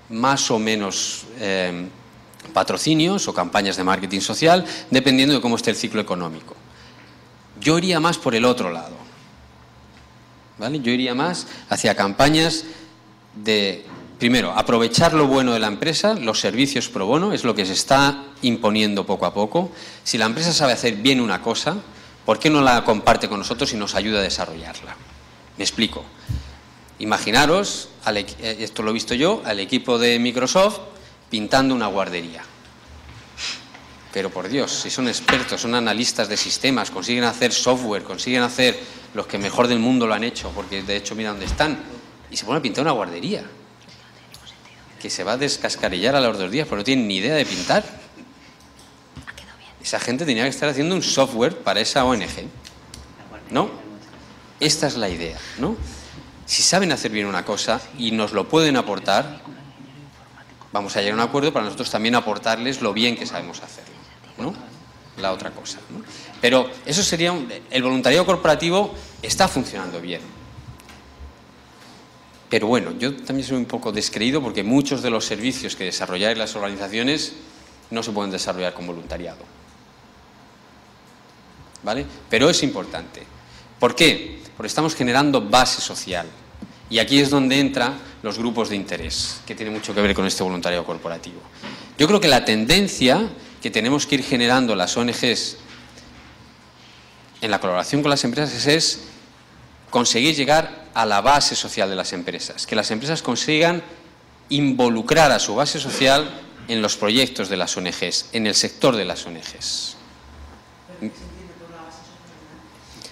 más o menos patrocinios o campañas de marketing social, dependiendo de cómo esté el ciclo económico. Yo iría más por el otro lado, ¿vale? Yo iría más hacia campañas de, primero, aprovechar lo bueno de la empresa, los servicios pro bono, es lo que se está imponiendo poco a poco. Si la empresa sabe hacer bien una cosa, ¿por qué no la comparte con nosotros y nos ayuda a desarrollarla? Me explico. Imaginaros, esto lo he visto yo, al equipo de Microsoft pintando una guardería. Pero por Dios, si son expertos, son analistas de sistemas, consiguen hacer software, consiguen hacer los que mejor del mundo lo han hecho, porque de hecho mira dónde están, y se ponen a pintar una guardería que se va a descascarillar a los 2 días porque no tienen ni idea de pintar. Esa gente tenía que estar haciendo un software para esa ONG, ¿no? Esta es la idea, ¿no? Si saben hacer bien una cosa y nos lo pueden aportar, vamos a llegar a un acuerdo para nosotros también aportarles lo bien que sabemos hacerlo, ¿no? La otra cosa, ¿no? Pero eso sería el voluntariado corporativo está funcionando bien. Pero bueno, yo también soy un poco descreído porque muchos de los servicios que desarrolláis las organizaciones no se pueden desarrollar con voluntariado, ¿vale? Pero es importante. ¿Por qué? Porque estamos generando base social. Y aquí es donde entran los grupos de interés, que tiene mucho que ver con este voluntariado corporativo. Yo creo que la tendencia que tenemos que ir generando las ONGs en la colaboración con las empresas es conseguir llegar a la base social de las empresas, que las empresas consigan involucrar a su base social en los proyectos de las ONGs, en el sector de las ONGs.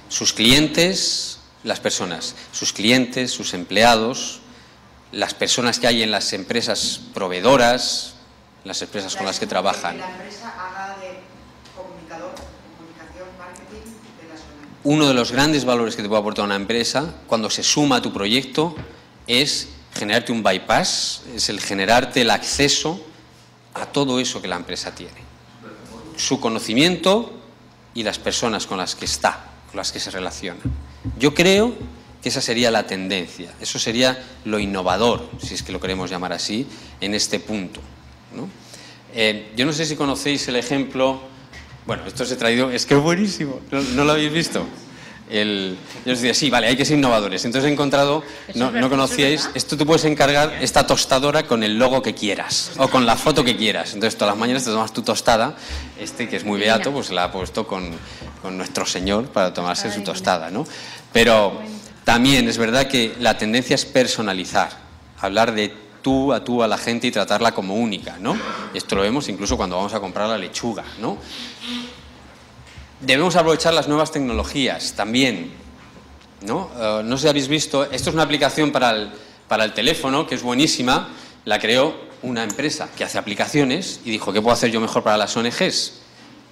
Sus clientes, las personas, sus clientes, sus empleados, las personas que hay en las empresas proveedoras, las empresas con las que trabajan. Que la empresa haga de comunicación, marketing de la zona. Uno de los grandes valores que te puede aportar una empresa cuando se suma a tu proyecto es generarte un bypass, es el generarte el acceso a todo eso que la empresa tiene. Su conocimiento y las personas con las que está, con las que se relaciona. Yo creo que esa sería la tendencia, eso sería lo innovador, si es que lo queremos llamar así, en este punto, ¿no? Yo no sé si conocéis el ejemplo, bueno, esto os he traído, es que es buenísimo, ¿no lo habéis visto? Yo os decía, sí, vale, hay que ser innovadores. Entonces he encontrado, no conocíais, esto tú puedes encargar esta tostadora con el logo que quieras o con la foto que quieras. Entonces todas las mañanas te tomas tu tostada, que es muy beato, pues se la ha puesto con nuestro Señor para tomarse su tostada, ¿no? Pero también es verdad que la tendencia es personalizar, hablar de tú a la gente y tratarla como única, ¿no? Esto lo vemos incluso cuando vamos a comprar la lechuga, ¿no? Debemos aprovechar las nuevas tecnologías también, ¿no? No sé si habéis visto, esto es una aplicación para el teléfono que es buenísima, la creó una empresa que hace aplicaciones y dijo, ¿qué puedo hacer yo mejor para las ONGs?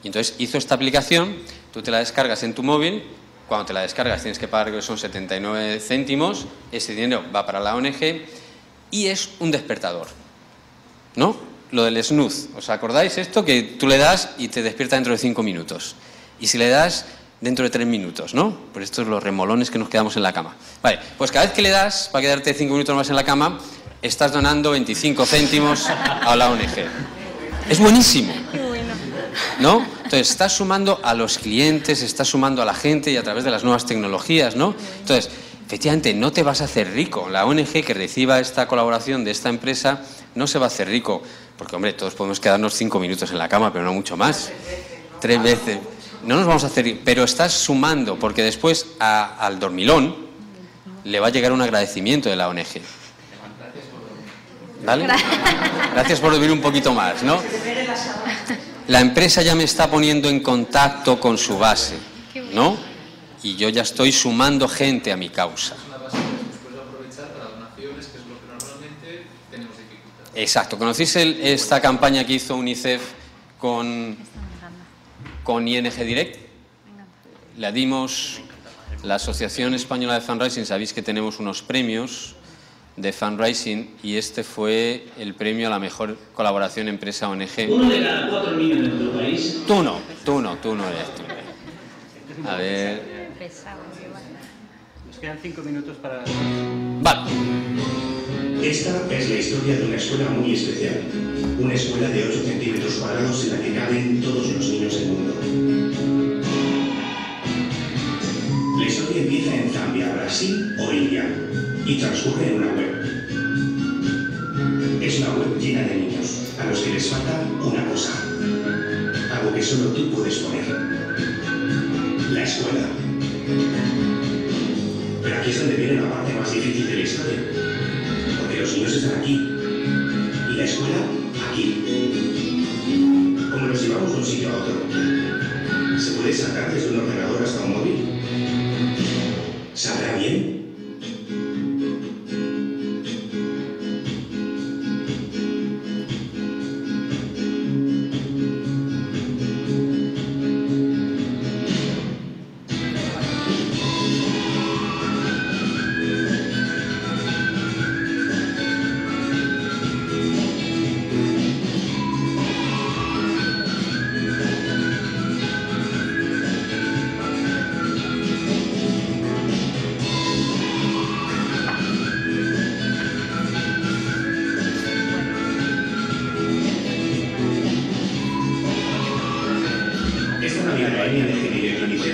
Y entonces hizo esta aplicación, tú te la descargas en tu móvil, cuando te la descargas tienes que pagar, creo que son 79 céntimos, ese dinero va para la ONG y es un despertador, ¿no? Lo del snooze, ¿os acordáis esto? Que tú le das y te despierta dentro de 5 minutos. Y si le das, dentro de 3 minutos, ¿no? Por estos los remolones que nos quedamos en la cama. Vale, pues cada vez que le das, para quedarte 5 minutos más en la cama, estás donando 25 céntimos a la ONG. Es buenísimo, ¿no? Entonces, estás sumando a los clientes, estás sumando a la gente y a través de las nuevas tecnologías, ¿no? Entonces, efectivamente, no te vas a hacer rico. La ONG que reciba esta colaboración de esta empresa no se va a hacer rico, porque, hombre, todos podemos quedarnos 5 minutos en la cama, pero no mucho más. 3 veces. No nos vamos a hacer rico, pero estás sumando, porque después al dormilón le va a llegar un agradecimiento de la ONG. ¿Vale? Gracias por dormir un poquito más, ¿no? La empresa ya me está poniendo en contacto con su base, ¿no? Y yo ya estoy sumando gente a mi causa. Es una base que después va a aprovechar para donaciones, que es lo que normalmente tenemos dificultad. Exacto. ¿Conocéis esta campaña que hizo UNICEF con ING Direct? La dimos, la Asociación Española de Fundraising, sabéis que tenemos unos premios de fundraising y este fue el premio a la mejor colaboración empresa-ONG. 1 de cada 4 niños de nuestro país. Tú no eres. A ver. Nos quedan 5 minutos para... Vale. Esta es la historia de una escuela muy especial. Una escuela de 8 centímetros cuadrados en la que caben todos los niños del mundo. La historia empieza en Zambia, Brasil o India y transcurre en una web. Es una web llena de niños a los que les falta una cosa. Algo que solo tú puedes poner. La escuela. Pero aquí es donde viene la parte más difícil de la historia. Porque los niños están aquí. Y la escuela, aquí. Como los llevamos de un sitio a otro. ¿Se puede saltar desde un ordenador hasta un móvil? ¿Saldrá bien?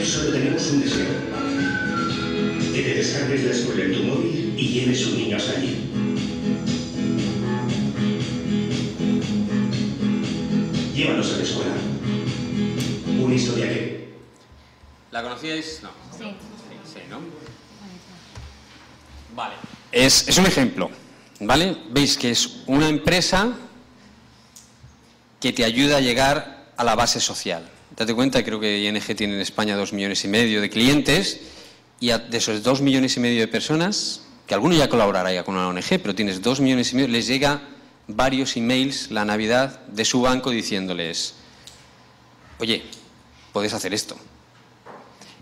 Solo tenemos un deseo. Que te descargues la escuela en tu móvil y lleves sus niños allí. Llévalos a la escuela. Una historia que... ¿La conocíais? No. Sí. Sí, ¿no? Vale. Es un ejemplo, ¿vale? Veis que es una empresa que te ayuda a llegar a la base social. Date cuenta, creo que ING tiene en España 2,5 millones de clientes y de esos 2,5 millones de personas, que alguno ya colaborará ya con una ONG, pero tienes 2,5 millones, les llega varios emails la Navidad de su banco diciéndoles: oye, podés hacer esto.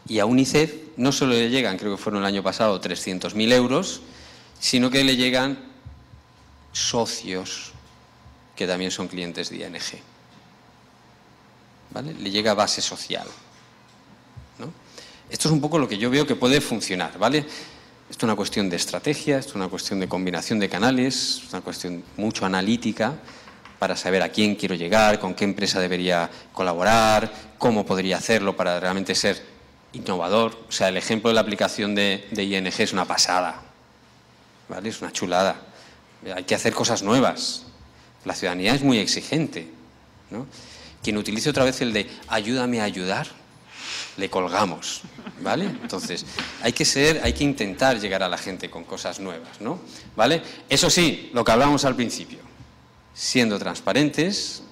Y a UNICEF no solo le llegan, creo que fueron el año pasado, 300.000 euros, sino que le llegan socios que también son clientes de ING. ¿Vale? Le llega base social, ¿no? Esto es un poco lo que yo veo que puede funcionar, ¿vale? Esto es una cuestión de estrategia, esto es una cuestión de combinación de canales, es una cuestión mucho analítica para saber a quién quiero llegar, con qué empresa debería colaborar, cómo podría hacerlo para realmente ser innovador. O sea, el ejemplo de la aplicación de ING es una pasada, ¿vale? Es una chulada. Hay que hacer cosas nuevas. La ciudadanía es muy exigente, ¿no? Quien utilice otra vez el de ayúdame a ayudar, le colgamos, ¿vale? Entonces, hay que intentar llegar a la gente con cosas nuevas, ¿no? ¿Vale? Eso sí, lo que hablábamos al principio, siendo transparentes,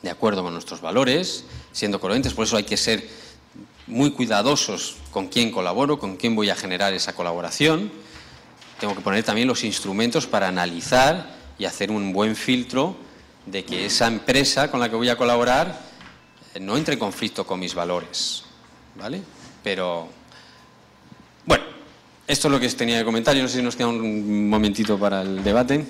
de acuerdo con nuestros valores, siendo coherentes, por eso hay que ser muy cuidadosos con quién colaboro, con quién voy a generar esa colaboración. Tengo que poner también los instrumentos para analizar y hacer un buen filtro de que esa empresa con la que voy a colaborar no entre en conflicto con mis valores, ¿vale? Pero, bueno, esto es lo que tenía que comentar. Yo no sé si nos queda un momentito para el debate.